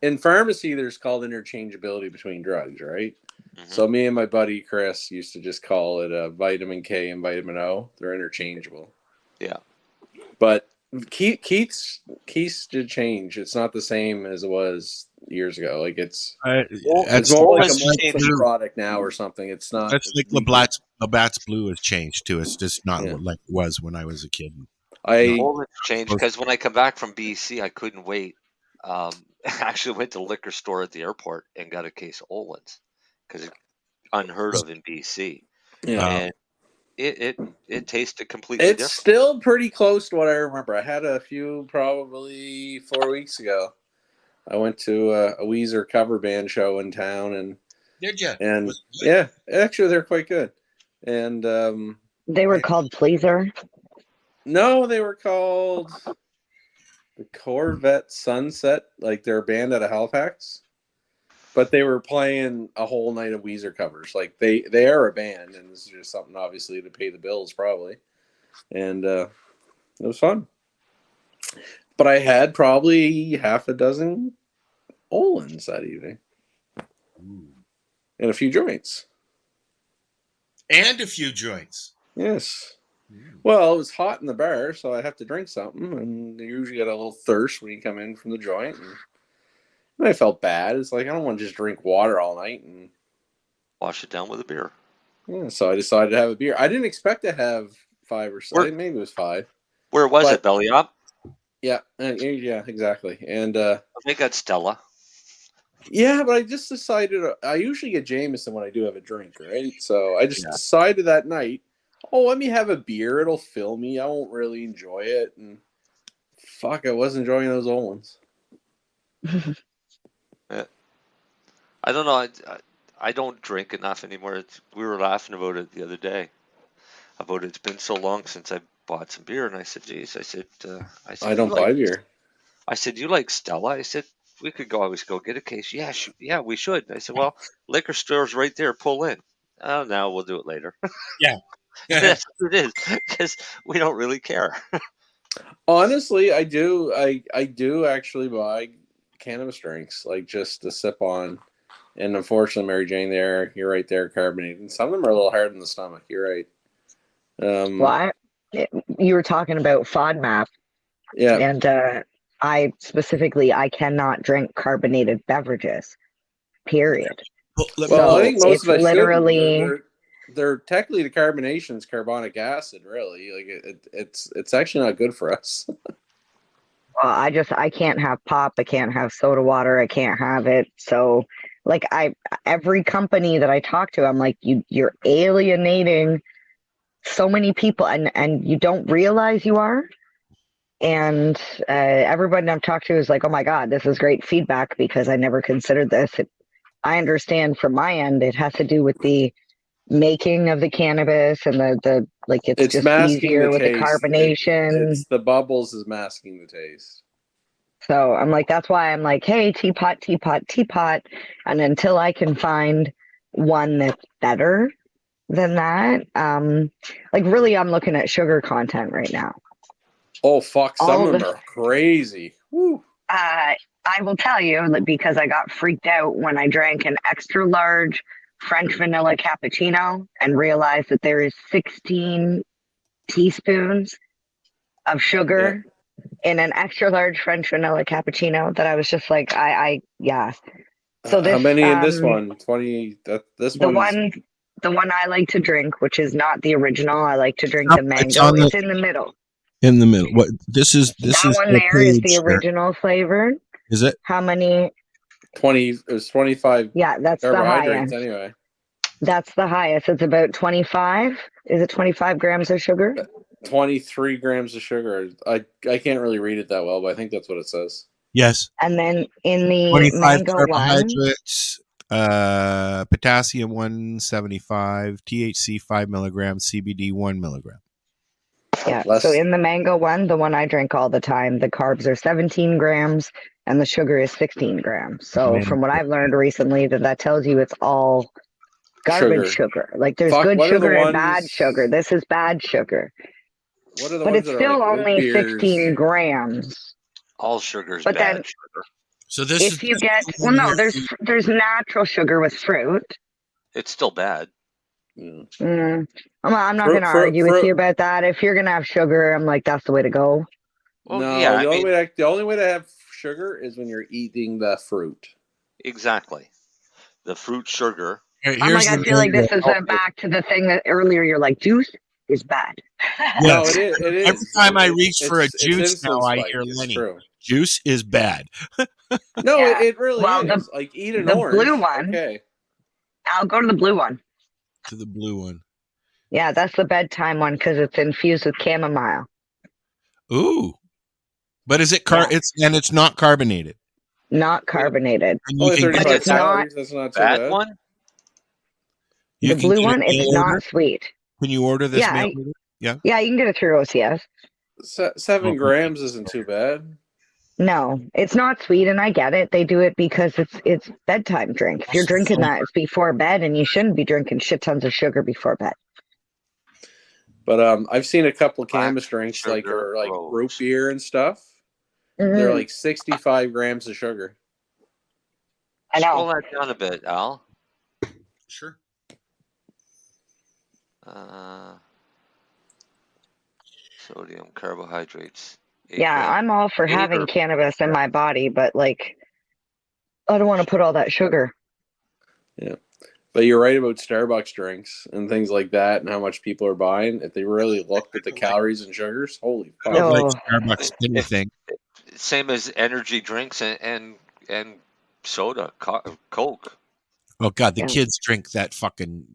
in pharmacy, there's called interchangeability between drugs, right? Mm-hmm. So me and my buddy Chris used to just call it vitamin K and vitamin O. They're interchangeable. Yeah. But Keith's did change. It's not the same as it was years ago. Like it's It's more like a like multi product now or something. It's not. It's like Labatt's Blue has changed too. It's just not like it was when I was a kid. All it's changed because when I come back from BC, I couldn't wait. I actually went to the liquor store at the airport and got a case of Olin's because it's unheard of in BC. Yeah. And it tasted completely It's different. still pretty close to what I remember. I had a few probably 4 weeks ago. I went to a Weezer cover band show in town, and did you? And yeah, actually, they're quite good. And they were called Pleaser. No, they were called the Corvette Sunset. Like they're a band out of Halifax, but they were playing a whole night of Weezer covers. Like they are a band, and this is just something obviously to pay the bills, probably. And it was fun. But I had probably half a dozen Olin's that evening. And a few joints. And a few joints. Yes. Well, it was hot in the bar, so I have to drink something. And you usually get a little thirst when you come in from the joint. And I felt bad. It's like, I don't want to just drink water all night. And wash it down with a beer. Yeah, so I decided to have a beer. I didn't expect to have 5 or 6. Maybe it was 5. Where was it, Belly Up? Yeah, exactly. And they got Stella. Yeah, but I just decided, I usually get Jameson when I do have a drink, right? So I just decided that night, let me have a beer. It'll fill me. I won't really enjoy it. And fuck, I was enjoying those old ones. I don't know. I don't drink enough anymore. We were laughing about it the other day. About it's been so long since I bought some beer. And I said, geez, I said I don't buy beer. I said, you like Stella? I said, we could always go get a case. Yeah, we should. I said, well, liquor store's right there. Pull in. Oh, no, we'll do it later. Yeah. That's what it is, because we don't really care. Honestly, I do. I do actually buy cannabis drinks, like just to sip on. And unfortunately, Marijane, you're right there, carbonated. And some of them are a little hard in the stomach. You're right. Well, you were talking about FODMAP. Yeah. And I cannot drink carbonated beverages. Period. Well, I think most of us literally. They're technically the carbonation is carbonic acid. Really, like it's actually not good for us. Well, I can't have pop. I can't have soda water. I can't have it. So, like every company that I talk to, I'm like, you're alienating so many people, and you don't realize you are. And everybody I've talked to is like, oh my God, this is great feedback because I never considered this. I understand from my end, it has to do with the making of the cannabis and the it's just easier with the carbonation. It's the bubbles is masking the taste. So I'm like, that's why I'm like, hey, teapot. And until I can find one that's better than that, really I'm looking at sugar content right now. Oh, fuck. Some of them are crazy. Woo. I will tell you that because I got freaked out when I drank an extra large French vanilla cappuccino and realized that there is 16 teaspoons of sugar in an extra large French vanilla cappuccino that I was just like, yeah. So this, how many in this one? 20. The one I like to drink, which is not the original. I like to drink the mango. It's in the middle. In the middle. What this is that one there is the original flavor. Is it? How many? 20. It was 25. Yeah, that's the highest. Anyway, that's the highest. It's about 25. Is it 25 grams of sugar? 23 grams of sugar. I can't really read it that well, but I think that's what it says. Yes. And then in the 25 mango carbohydrates, potassium 175, THC 5 milligrams, CBD 1 milligram. Yeah. So in the mango one, the one I drink all the time, the carbs are 17 grams and the sugar is 16 grams. So from what I've learned recently, that tells you it's all garbage sugar. Like there's good sugar and bad sugar. This is bad sugar. What are the but ones it's still only 16 grams. All sugar is but bad then, sugar. So this if you get there's natural sugar with fruit. It's still bad. I'm not going to argue with you about that. If you're going to have sugar, I'm like, that's the way to go. Well, no, the only way to have sugar is when you're eating the fruit. Exactly. The fruit sugar. I'm like, I feel like this is back to the thing that earlier you're like, juice is bad. No, it is. It is. Every time I reach for a it's juice now, insulin I spike, hear it's Lennie. true. Juice is bad. No, Yeah. it really Well, is. Like eat an the orange. blue one. Okay. I'll go to the blue one. To the blue one. Yeah, that's the bedtime one because it's infused with chamomile. Ooh. But is it it's not carbonated? Not carbonated. And you Only can get 35 it's not calories. That's not too Bad bad. one? You the can blue get one. a mail It's not order? sweet. Can you order this Yeah, mail order? Yeah. Yeah, you can get it through OCS. 7 grams isn't too bad. No, it's not sweet, and I get it. They do it because it's bedtime drink. If you're drinking that, it's before bed, and you shouldn't be drinking shit tons of sugar before bed. But I've seen a couple of cannabis drinks like root beer and stuff. They're like 65 grams of sugar. I know. Scroll that down a bit, Al. Sure. Sodium, carbohydrates. Yeah, I'm all for having cannabis in my body, but like, I don't want to put all that sugar. Yeah. But you're right about Starbucks drinks and things like that and how much people are buying. If they really looked at the calories and sugars, holy fuck. I don't like Starbucks anything. Same as energy drinks and soda, Coke. Oh God, the kids drink that fucking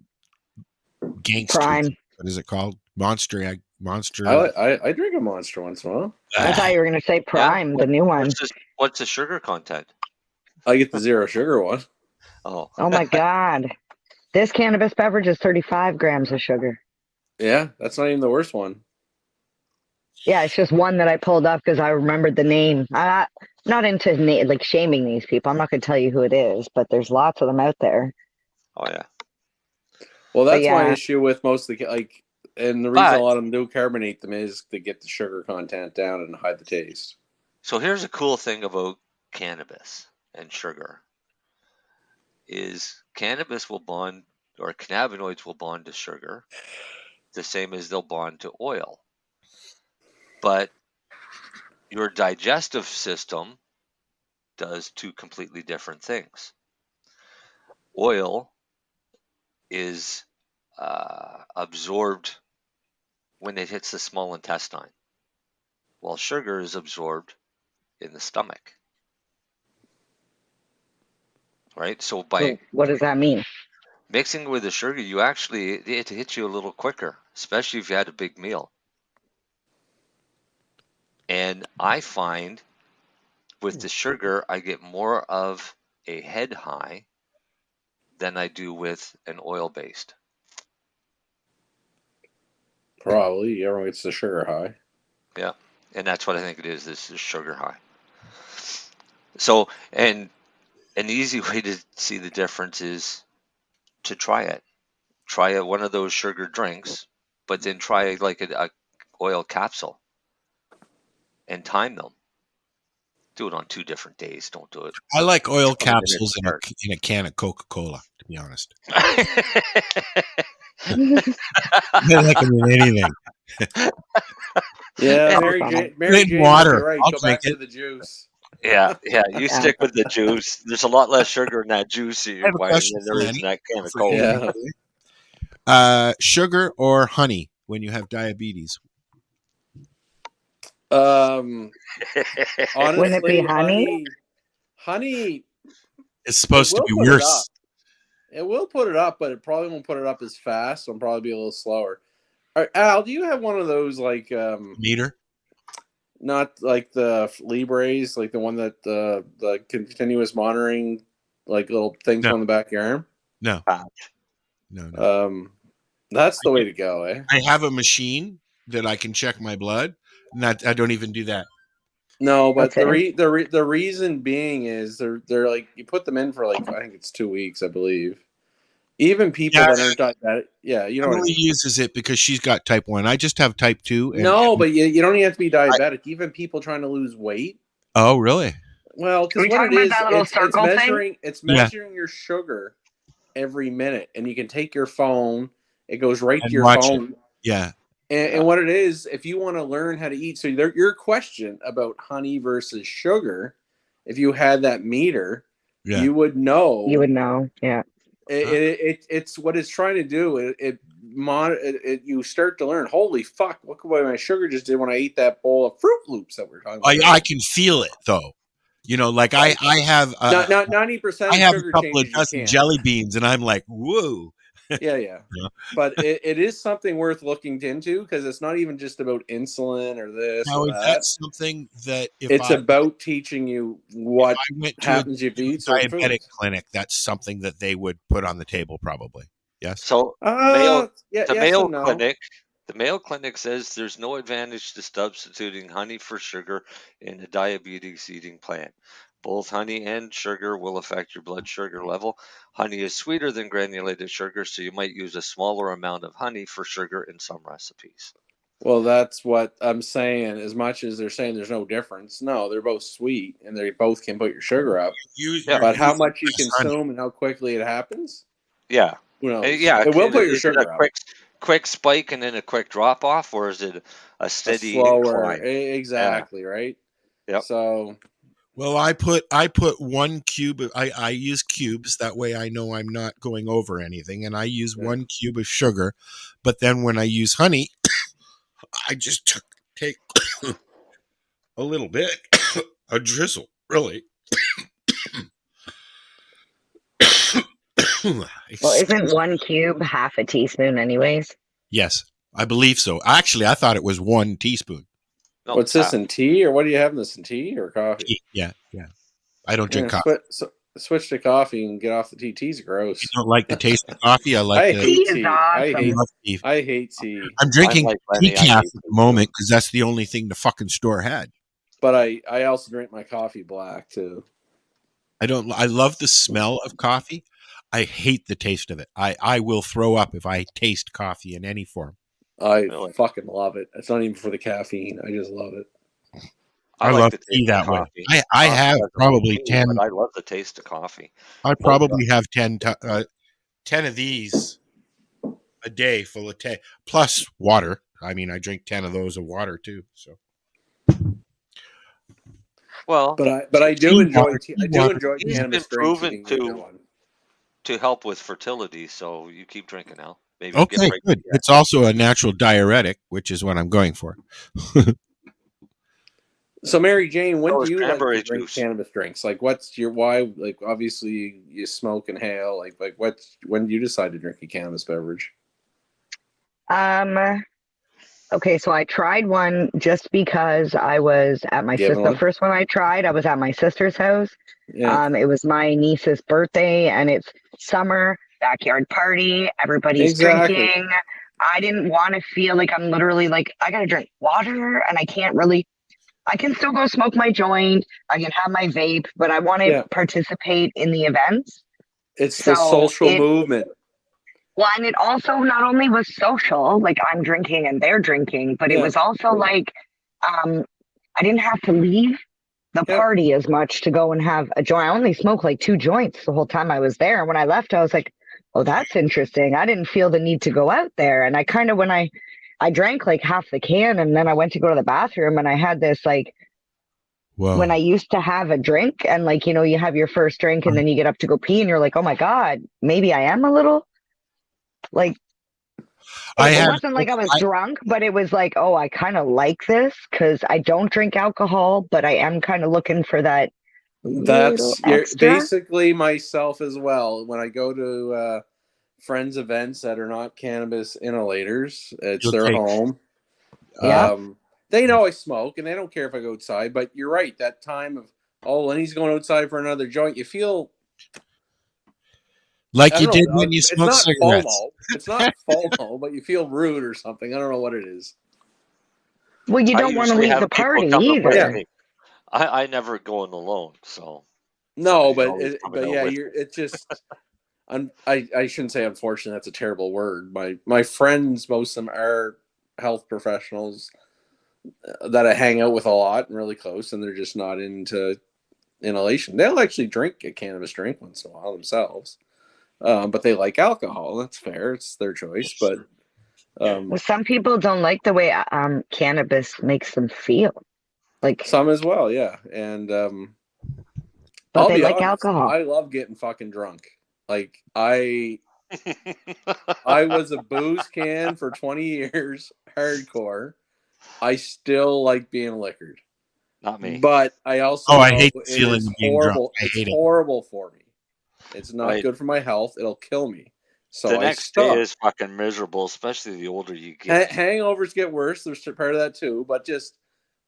gangster. Prime. What is it called? Monster. I drink a Monster once in a while. I thought you were going to say Prime, the new one. What's the sugar content? I get the zero sugar one. Oh. Oh my God. This cannabis beverage is 35 grams of sugar. Yeah, that's not even the worst one. Yeah, it's just one that I pulled up because I remembered the name. I'm not into like shaming these people. I'm not going to tell you who it is, but there's lots of them out there. Oh yeah. Well, that's my issue with most of the and the reason a lot of them do carbonate them is to get the sugar content down and hide the taste. So here's a cool thing about cannabis and sugar. Is cannabis will bond, or cannabinoids will bond to sugar, the same as they'll bond to oil. But your digestive system does two completely different things. Oil is absorbed when it hits the small intestine, while sugar is absorbed in the stomach. Right? So what does that mean? Mixing with the sugar, it hits you a little quicker, especially if you had a big meal. And I find with the sugar, I get more of a head high than I do with an oil-based. Probably. Everyone gets the sugar high. Yeah. And that's what I think it is. This is sugar high. So, and an easy way to see the difference is to try it. Try one of those sugar drinks, but then try like a oil capsule and time them. Do it on 2 different days. Don't do it. I like oil capsules in a can of Coca-Cola, to be honest. I like them in anything. Yeah, Mary Jane, water. you're right. I'll Go drink back to it. the juice. Yeah. You stick with the juice. There's a lot less sugar in that juice that you're buying than there is in that can of Coke. Yeah. Sugar or honey when you have diabetes? Honestly, wouldn't it be honey? Honey is supposed to be worse. It will put it up, but it probably won't put it up as fast. So it'll probably be a little slower. All right, Al, do you have one of those like meter? Not like the Libres, like the one that the continuous monitoring, like little things on the back of your arm. No. That's the way to go, eh? I have a machine that I can check my blood. I don't even do that. No, but the reason being is they're like you put them in for like I think it's 2 weeks, I believe. Even people that aren't diabetic, you know. Emily uses it because she's got type 1. I just have type 2. No, but you don't even have to be diabetic. Even people trying to lose weight. Oh, really? Well, because what it is, it's measuring your sugar every minute, and you can take your phone. It goes right to your phone. Yeah. And what it is, if you want to learn how to eat, so your question about honey versus sugar if you had that meter, Yeah. you would know. You would know, yeah. It's what it's trying to do. You start to learn. Holy fuck! Look what my sugar just did when I ate that bowl of Fruit Loops that we're talking about. I can feel it though. You know, like I have not 90%. I have sugar a couple of changes dozen you can't. jelly beans, and I'm like, whoa. Yeah. But it is something worth looking into because it's not even just about insulin or this Now, or is that. that something that it's about teaching you what happens if you eat certain diabetic foods. clinic? That's something that they would put on the table, probably. Yes. So yes Mayo and no. Clinic, the Mayo Clinic says there's no advantage to substituting honey for sugar in a diabetes eating plan. Both honey and sugar will affect your blood sugar level. Honey is sweeter than granulated sugar, so you might use a smaller amount of honey for sugar in some recipes. Well, that's what I'm saying. As much as they're saying there's no difference, no, they're both sweet and they both can put your sugar up. But how much you consume and how quickly it happens? Yeah. Who knows? Yeah. It will put your Is sugar it a up. quick spike and then a quick drop off, or is it a steady slower, incline? exactly, right? Yep. So, well, I put 1 cube. I use cubes. That way I know I'm not going over anything. And I use 1 cube of sugar. But then when I use honey, I just take a little bit, a drizzle, really. Well, isn't 1 cube half a teaspoon anyways? Yes, I believe so. Actually, I thought it was 1 teaspoon. No, what's this in tea, or what are you having this in tea or coffee? Yeah. I don't drink coffee. Switch to coffee and get off the tea. Tea's gross. You don't like the taste of coffee? I hate tea. I hate tea. I'm drinking decaf at the moment because that's the only thing the fucking store had. But I also drink my coffee black too. I love the smell of coffee. I hate the taste of it. I will throw up if I taste coffee in any form. I fucking love it. It's not even for the caffeine. I just love it. I love tea that way. I have probably 10. But I love the taste of coffee. I probably have 10 of these a day full of tea, plus water. I mean, I drink 10 of those of water too. So, well, but I do enjoy tea. I do enjoy Tea's cannabis been drinks. proven to help with fertility, so you keep drinking now. Maybe okay, good. It's also a natural diuretic, which is what I'm going for. So, Mary Jane, when do you like cranberry to drink juice. cannabis drinks? Like, what's your why? Like, obviously, you smoke and inhale. Like, when do you decide to drink a cannabis beverage? Okay, so I tried one just because I was at my sister. The first one I tried, I was at my sister's house. Yeah. It was my niece's birthday, and it's summer, backyard party. Everybody's drinking. I didn't want to feel like I'm literally like, I gotta drink water, and I can't really. I can still go smoke my joint. I can have my vape, but I want to participate in the events. It's the social movement. Well, and it also not only was social, like I'm drinking and they're drinking, but it was also like I didn't have to leave the party as much to go and have a joint. I only smoked like 2 joints the whole time I was there. And when I left, I was like, oh, that's interesting. I didn't feel the need to go out there. And I kind of, when I drank like half the can and then I went to go to the bathroom and I had this like, when I used to have a drink and like, you know, you have your first drink and then you get up to go pee and you're like, oh my God, maybe I am a little like, it wasn't like I was drunk, but it was like, oh, I kind of like this because I don't drink alcohol, but I am kind of looking for that. That's basically myself as well. When I go to friends' events that are not cannabis inhalators, it's their home. Yeah. They know I smoke and they don't care if I go outside, but you're right. That time of, oh, Lenny's going outside for another joint, you feel like you did when you smoked cigarettes. FOMO. It's not FOMO, but you feel rude or something. I don't know what it is. Well, you don't want to leave the party either. I never go in alone, so. No, but yeah, it's just. I shouldn't say unfortunate. That's a terrible word. My friends, most of them are health professionals that I hang out with a lot and really close, and they're just not into inhalation. They'll actually drink a cannabis drink once in a while themselves. But they like alcohol. That's fair. It's their choice. But well, some people don't like the way cannabis makes them feel. Like some as well, yeah. And but I'll they be like honest, alcohol. I love getting fucking drunk. Like I was a booze can for 20 years, hardcore. I still like being liquored. Not me. But I also I know hate the it feeling is of being drunk. horrible. I It's hate it. horrible for me. It's not Right. good for my health. It'll kill me. So The I next day stop. is fucking miserable, especially the older you get. Hangovers get worse. There's part of that too. But just,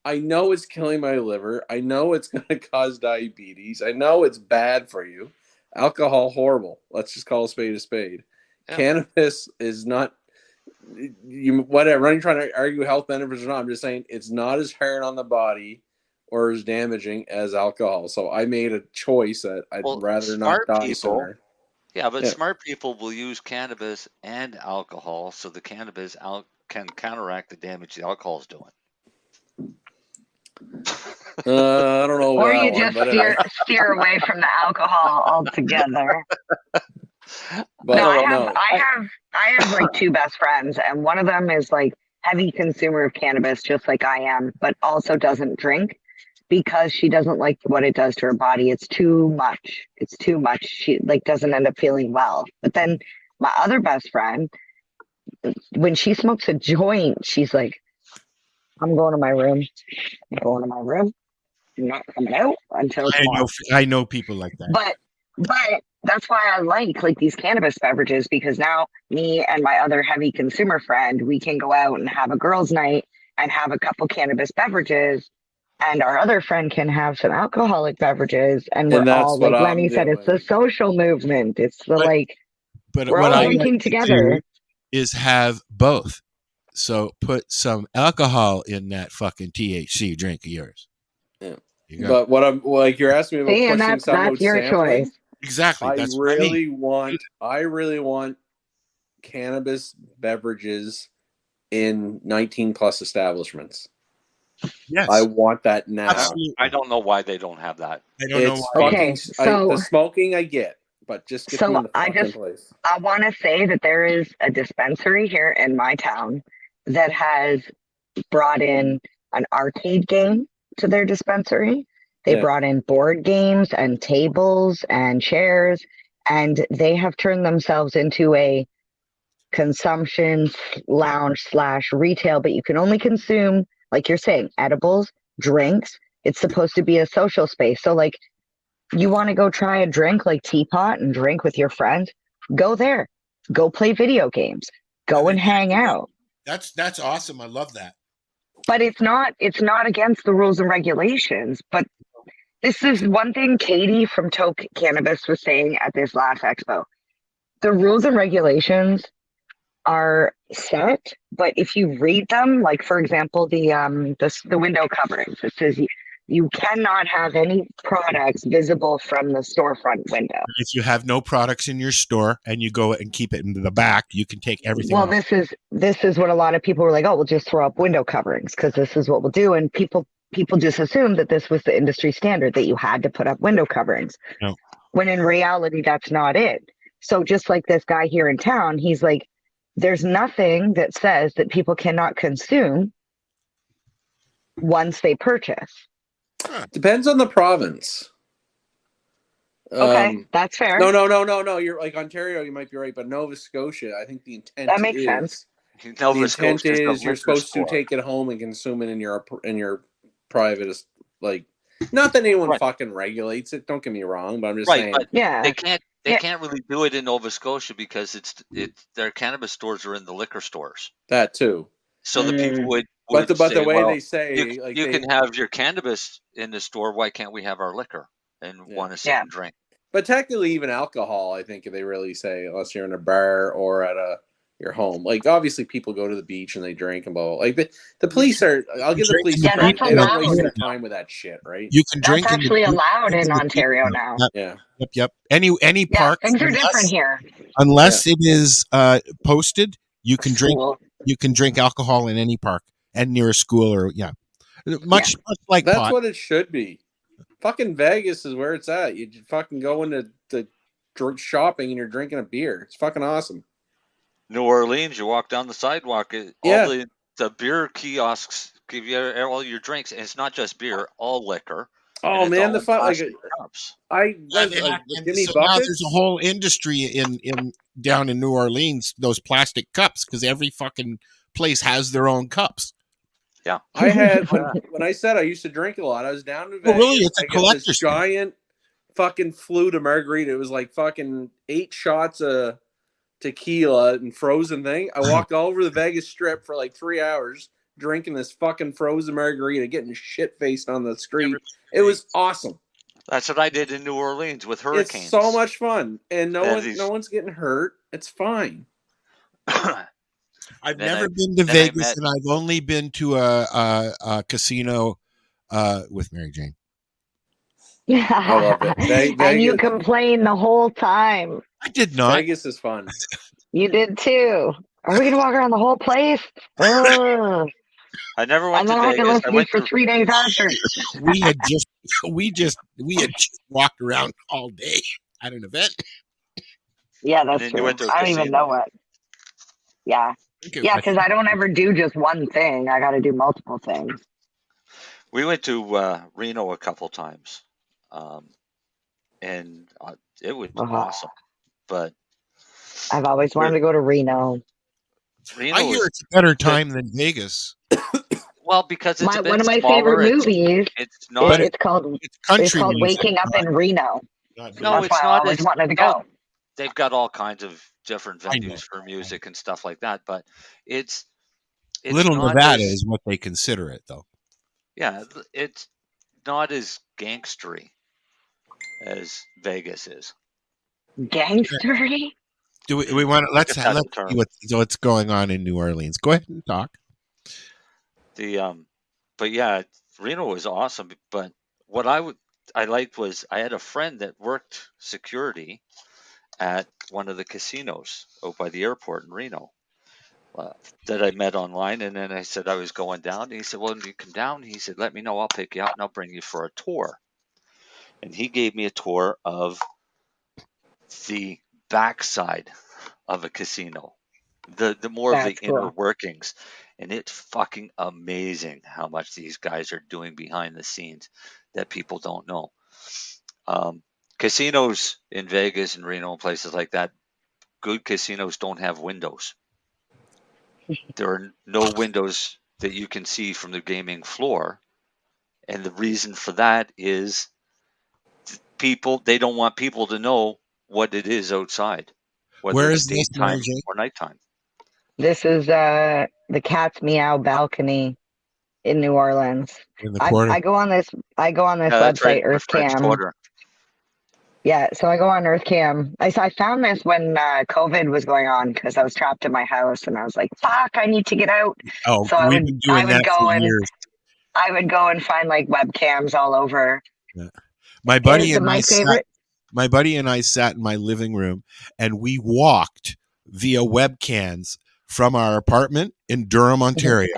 I know it's killing my liver. I know it's going to cause diabetes. I know it's bad for you. Alcohol, horrible. Let's just call a spade a spade. Yeah. Cannabis is not, whatever. I'm not trying to argue health benefits or not. I'm just saying it's not as hard on the body or as damaging as alcohol. So I made a choice that I'd rather not Smart die people, sooner. yeah, but Yeah. smart people will use cannabis and alcohol, so the cannabis can counteract the damage the alcohol is doing. I don't know Or that you one, just but anyway. steer away from the alcohol altogether. But No, no. I have like two best friends, and one of them is like heavy consumer of cannabis, just like I am, but also doesn't drink because she doesn't like what it does to her body. It's too much. It's too much. She like doesn't end up feeling well. But then my other best friend, when she smokes a joint, she's like, I'm going to my room. I'm going to my room. I'm not coming out until tomorrow. I know people like that. But that's why I like these cannabis beverages, because now me and my other heavy consumer friend, we can go out and have a girls' night and have a couple cannabis beverages, and our other friend can have some alcoholic beverages, and we're that's all what like I'm Lennie said, it's the social movement. It's the But we're what all I drinking like to together. do is have both. So put some alcohol in that fucking THC drink of yours. Yeah. You go. But what I'm like, you're asking me about See, and pushing that's something with your sampling. choice. Exactly. I That's what I mean. really want cannabis beverages in 19 plus establishments. Yes. I want that now. Absolutely. I don't know why they don't have that. I don't know It's why. fucking, the smoking I get, but just get them in the fucking place. I want to say that there is a dispensary here in my town that has brought in an arcade game to their dispensary. They brought in board games and tables and chairs, and they have turned themselves into a consumption lounge / retail, but you can only consume, like you're saying, edibles, drinks. It's supposed to be a social space. So like, you want to go try a drink like Teapot and drink with your friends, go there. Go play video games. Go and hang out. That's awesome. I love that. But it's not against the rules and regulations. But this is one thing Katie from Toke Cannabis was saying at this last expo. The rules and regulations are set, but if you read them, like for example, the window coverings, it says you cannot have any products visible from the storefront window. If you have no products in your store and you go and keep it in the back, you can take everything Well, off. this is what a lot of people were like, oh, we'll just throw up window coverings because this is what we'll do. And people just assumed that this was the industry standard, that you had to put up window coverings. No. When in reality, that's not it. So just like this guy here in town, he's like, there's nothing that says that people cannot consume once they purchase. Depends on the province. Okay, that's fair. No. You're like Ontario, you might be right, but Nova Scotia, I think the intent That makes sense. Nova Scotia is a you're liquor supposed store. to take it home and consume it in your private, like, not that anyone fucking regulates it. Don't get me wrong, but I'm just saying. But they can't really do it in Nova Scotia because their cannabis stores are in the liquor stores. That too. So the people would But the say, way well, they say, you can have your cannabis in the store. Why can't we have our liquor and want to sit and drink? But technically, even alcohol, I think they really say, unless you're in a bar or at your home. Like, obviously, people go to the beach and they drink and blah, blah. Like, the police are. I'll give the police credit. They don't waste their time with that shit, right? You can drink. That's actually allowed in Ontario now. Yeah. Yep. Any park. Things are different here. Unless it is posted, you can drink. You can drink alcohol in any park and near a school or much like that's pot. what it should be. Fucking Vegas is where it's at. You fucking go into the shopping and you're drinking a beer. It's fucking awesome. New Orleans, you walk down the sidewalk. All the beer kiosks give you all your drinks, and it's not just beer, all liquor. Oh man, the fun! Like, cups. I And Jimmy so now buckets. there's a whole industry in down in New Orleans, those plastic cups, because every fucking place has their own cups. Yeah, I had when I said I used to drink a lot. I was down in Vegas. Well, really, it's a I got collector's this thing. giant fucking flute of margarita. It was like fucking 8 shots of tequila and frozen thing. I walked all over the Vegas Strip for like 3 hours drinking this fucking frozen margarita, getting shit faced on the street. It was awesome. That's what I did in New Orleans with hurricanes. It's so much fun, and no these- one's getting hurt. It's fine. I've never been to Vegas, and I've only been to a casino with Mary Jane. I love it. And you complained the whole time. I did not. Vegas is fun. You did too. Are we gonna walk around the whole place? Ugh. I never went And to then I have to Vegas. listen to you for 3 days after. We had just walked around all day at an event. Yeah, that's then true. you went to a I don't even casino. know what. Yeah. Yeah, because I don't ever do just one thing. I got to do multiple things. We went to Reno a couple times, and it was awesome. But I've always wanted to go to Reno. Reno I hear it's a better time than Vegas. Well, because it's a bit One of my smaller, favorite movies. It's not. It's called country music, Waking Up in Reno. No, That's it's why I not. always wanted to go. They've got all kinds of different venues for music and stuff like that, but it's Little not Nevada as- is what they consider it, though. Yeah, it's not as gangstery as Vegas is. Gangstery? Do we want to let's If that's let's the term. see what's going on in New Orleans? Go ahead and talk. But yeah, Reno was awesome. But what I liked was I had a friend that worked security at one of the casinos out by the airport in Reno that I met online, and then I said I was going down, and he said, "Well, when you come down," he said, "let me know. I'll pick you up and I'll bring you for a tour." And he gave me a tour of the backside of a casino, the more of the That's inner cool. workings, and it's fucking amazing how much these guys are doing behind the scenes that people don't know. Casinos in Vegas and Reno and places like that, good casinos don't have windows. There are no windows that you can see from the gaming floor, and the reason for that is they don't want people to know what it is outside, whether Where it's is this, Mary daytime Jane? or nighttime. This is the Cat's Meow balcony in New Orleans. In the quarter. I go on this Yeah, that's website, right, the French EarthCam. Quarter. Yeah, so I go on EarthCam. I found this when COVID was going on because I was trapped in my house and I was like, "Fuck, I need to get out." Oh, So we've been doing that for years. I would go and find like webcams all over. Yeah. My buddy Here's and my I favorite. my buddy and I sat in my living room and we walked via webcams from our apartment in Durham, Ontario,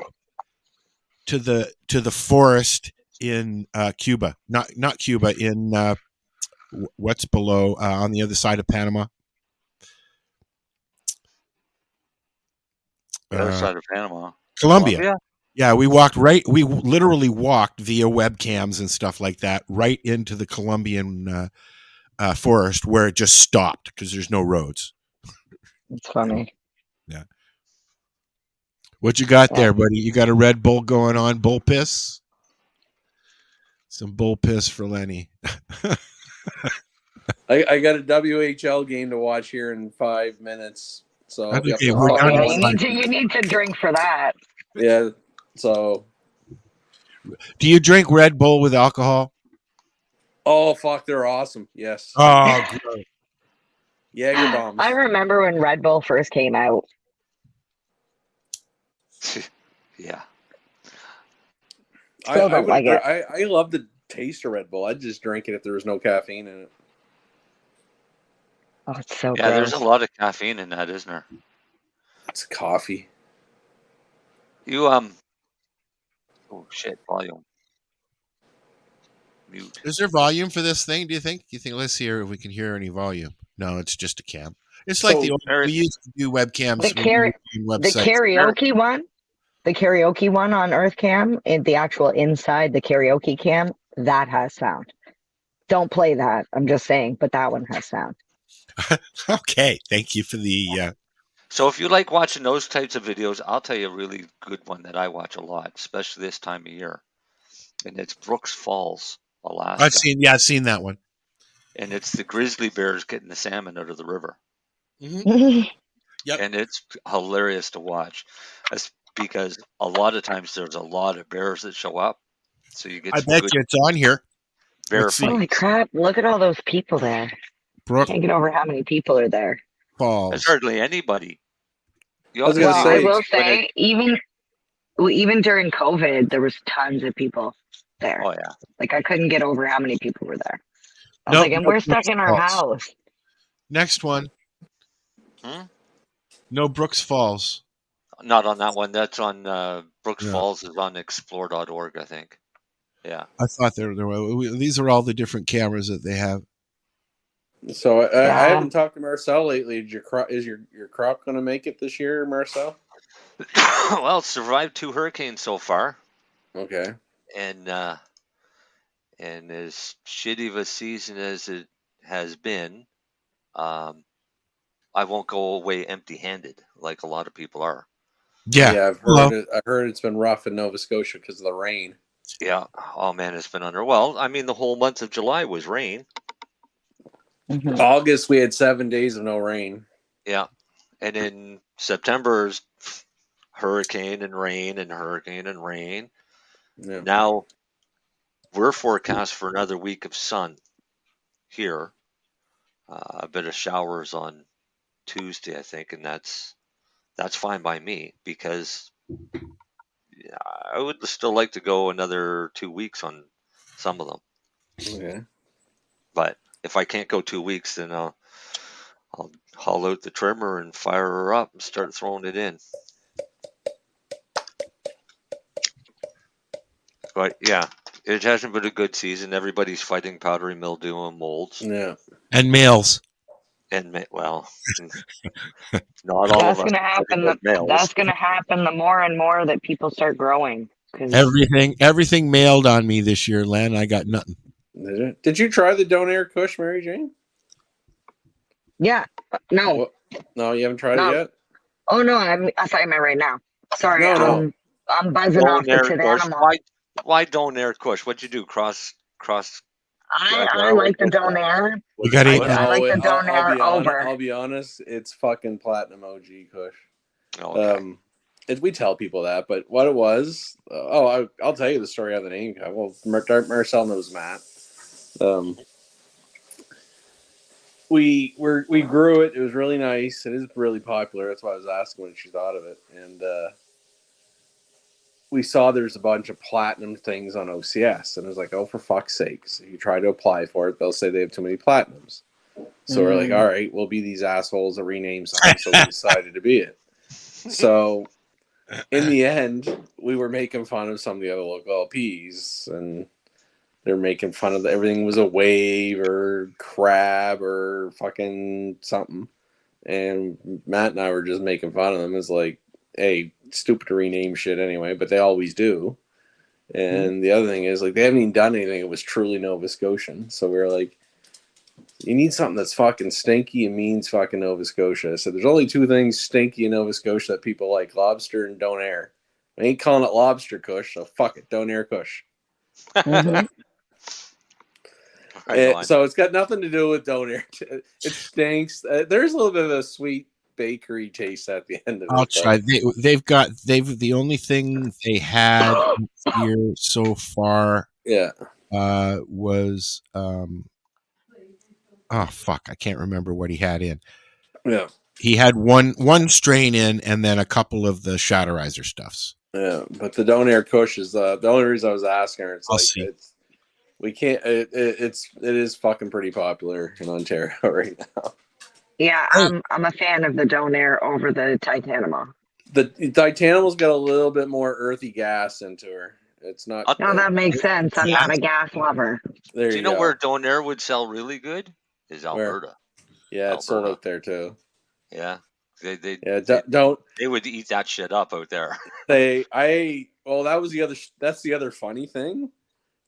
to the forest in Cuba. Not Cuba, in what's below on the other side of Panama. The other side of Panama. Colombia. Yeah, we literally walked via webcams and stuff like that right into the Colombian forest where it just stopped because there's no roads. It's funny. Yeah. What you got there, buddy? You got a Red Bull going on? Bull piss? Some bull piss for Lennie. I got a WHL game to watch here in 5 minutes. So Okay, we're down to You need to drink for that. yeah. So Do you drink Red Bull with alcohol? oh fuck, they're awesome. Yes. Oh, great. Jaeger bombs. I remember when Red Bull first came out. Yeah. Still don't like it. I love the taste of Red Bull. I'd just drink it if there was no caffeine in it. Oh, it's so Yeah, there's gross. a lot of caffeine in that, isn't there? It's coffee. You oh shit, volume. Mute. Is there volume for this thing? Do you think? Let's hear if we can hear any volume. No, it's just a cam. It's like So, we used to do webcams. The karaoke one, the karaoke one on EarthCam, the actual inside the karaoke cam, That has sound. Don't play that. I'm just saying, but that one has sound. Okay, thank you for the. So if you like watching those types of videos, I'll tell you a really good one that I watch a lot, especially this time of year, and it's Brooks Falls, Alaska. I've seen that one. And it's the grizzly bears getting the salmon out of the river. Mm-hmm. Yep. And it's hilarious to watch. That's because a lot of times there's a lot of bears that show up. So you get I some bet good you it's on here. bear Let's see. Holy crap, look at all those people there. Brooke Can't get over how many people are there. Falls. There's hardly anybody. I will say, even during COVID, there was tons of people there. Oh, yeah. Like, I couldn't get over how many people were there. I was Nope, like, and no we're stuck Brooks in our Falls. house. Next one. No Brooks Falls. Not on that one. That's on Brooks Yeah. Falls is on explore.org, I think. Yeah. I thought there were. These are all the different cameras that they have. So I haven't talked to Marcel lately. Is your crop going to make it this year, Marcel? Well, it's survived 2 hurricanes so far. Okay. And as shitty of a season as it has been, I won't go away empty-handed like a lot of people are. Yeah, I've heard it's been rough in Nova Scotia because of the rain. Yeah. Oh man, it's been under. Well, I mean, the whole month of July was rain. August we had 7 days of no rain. Yeah, and in September's hurricane and rain and hurricane and rain. Yeah. Now we're forecast for another week of sun here. A bit of showers on Tuesday, I think, and that's fine by me because I would still like to go another 2 weeks on some of them. Okay. But if I can't go 2 weeks, then I'll haul out the trimmer and fire her up and start throwing it in. But yeah, it hasn't been a good season. Everybody's fighting powdery mildew and molds. Yeah. And males. And well, not all That's of us. gonna happen. but males. That's gonna happen the more and more that people start growing. 'Cause Everything mailed on me this year, Len. I got nothing. Did you try the Donair Kush, Mary Jane? Yeah. No. No, you haven't tried it yet? Oh no, I thought you meant right now. Sorry, No. I'm buzzing off the Donair tit Kush. animal. Why Donair Kush? What'd you do? Cross. I like the Donair. We got I like the Donair over. I'll be honest, it's fucking platinum OG Kush. Okay. We tell people that, but what it was, I'll tell you the story of the name. Well, Marcel knows Matt. We grew it. It was really nice. It is really popular. That's why I was asking when she thought of it. And we saw there's a bunch of platinum things on OCS, and it was like, oh, for fuck's sake! So you try to apply for it, they'll say they have too many platinums. So we're like, all right, we'll be these assholes that rename something. So we decided to be it. So in the end, we were making fun of some of the other local LPs, and they're making fun of everything was a wave or crab or fucking something. And Matt and I were just making fun of them. It's like, hey, stupid to rename shit anyway, but they always do. And the other thing is, like, they haven't even done anything. It was truly Nova Scotian. So we were like, you need something that's fucking stinky and means fucking Nova Scotia. So there's only 2 things stinky in Nova Scotia that people like: lobster and Donair. I ain't calling it lobster Kush, so fuck it, Donair Kush. So it's got nothing to do with Donair. It stinks. There's a little bit of a sweet bakery taste at the end of it. I'll try. They've the only thing they had here so far. Yeah. Was oh fuck, I can't remember what he had in. Yeah. He had one strain in, and then a couple of the Shatterizer stuffs. Yeah, but the Donair Kush is the only reason I was asking her. It's I'll like see. we can't. It is fucking pretty popular in Ontario right now. Yeah, I'm a fan of the Donair over the Titanimal. The Titanimal's got a little bit more earthy gas into her. It's not. No, that makes sense. I'm not a gas lover. There Do you know go. where Donair would sell really good? Is Alberta. Yeah, it's sold out there too. Yeah. They would eat that shit up out there. That's the other funny thing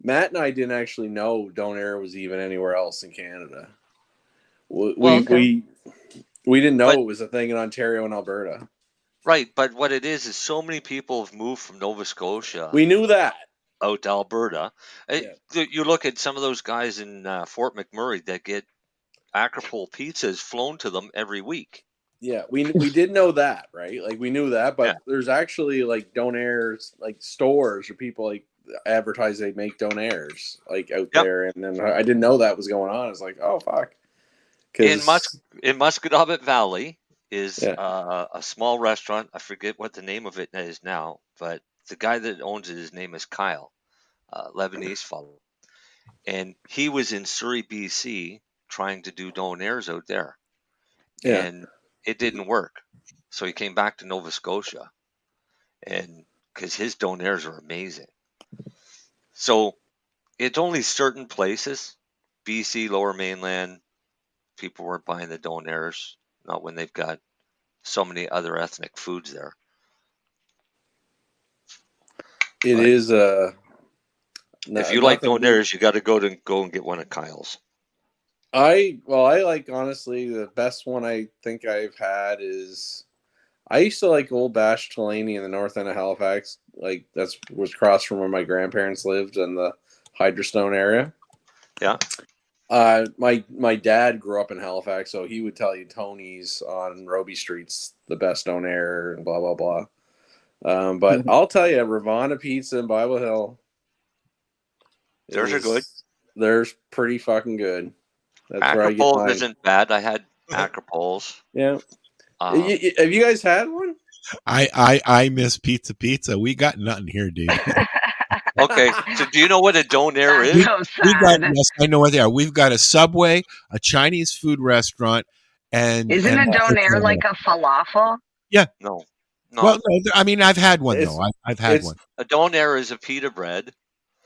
Matt and I didn't actually know Donair was even anywhere else in Canada. We didn't know it was a thing in Ontario and Alberta. Right, but what it is so many people have moved from Nova Scotia. We knew that. Out to Alberta. Yeah. You look at some of those guys in Fort McMurray that get Acropole pizzas flown to them every week. Yeah, we did know that, right? Like we knew that, but there's actually like Donairs, like stores or people like advertise they make Donairs like out there, and then I didn't know that was going on. I was like, oh fuck. In Musquodoboit Valley is a small restaurant. I forget what the name of it is now, but the guy that owns it, his name is Kyle, Lebanese fellow, and he was in Surrey, BC, trying to do Donairs out there, and it didn't work. So he came back to Nova Scotia, and because his Donairs are amazing. So it's only certain places, BC, Lower Mainland, people weren't buying the Donairs, not when they've got so many other ethnic foods there. It is if you like Donairs, you got to go and get one of Kyle's. I like, honestly, the best one I think I've had is, I used to like Old Bash Tulaney in the north end of Halifax. Like was across from where my grandparents lived in the Hydrostone area. Yeah. My dad grew up in Halifax, so he would tell you Tony's on Roby Street's the best Donair and blah blah blah. But I'll tell you, Ravana Pizza in Bible Hill. Theirs are good. They're pretty fucking good. That's where I get Acropoles mine. isn't bad. I had Acropoles. Yeah. Have you guys had one? I miss pizza. We got nothing here, dude. Okay, so do you know what a Donair is? Yes, I know what they are. We've got a Subway, a Chinese food restaurant, and Isn't a Donair like a falafel? Yeah. No. Well, no, I mean, I've had one though. I've had one. A Donair is a pita bread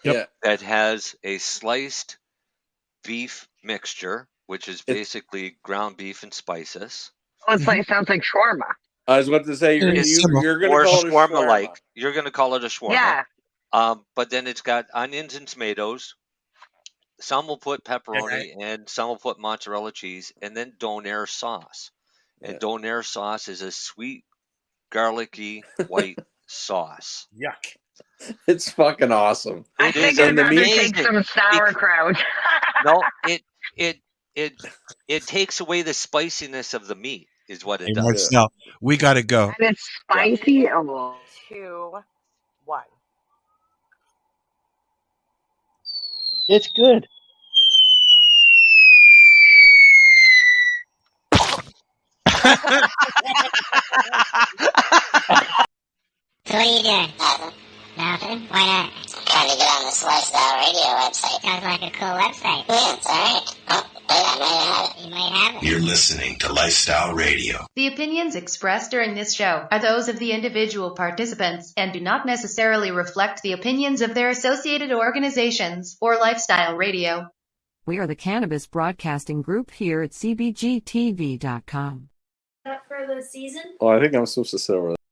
Yep. that has a sliced beef mixture, which is basically ground beef and spices. Oh, sounds like shawarma. I was about to say you're going to call it a shawarma. Like you're going to call it a shawarma. Yeah. But then it's got onions and tomatoes. Some will put pepperoni and some will put mozzarella cheese, and then Donair sauce. And Donair sauce is a sweet, garlicky white sauce. Yuck. It's fucking awesome. I think I'd rather take some sauerkraut. No, it takes away the spiciness of the meat, is what it does. Marcel, we got to go. And it's spicy. Oh. 2, 1. It's good. So what are you doing? Nothing. Why not? Trying to get on this Lifestyle Radio website. Sounds like a cool website. Yeah, it's alright. Oh, wait, I might have it. You might have it. You're listening to Lifestyle Radio. The opinions expressed during this show are those of the individual participants and do not necessarily reflect the opinions of their associated organizations or Lifestyle Radio. We are the Cannabis Broadcasting Group here at CBGTV.com. That for the season? Oh, I think I'm supposed to sit over there.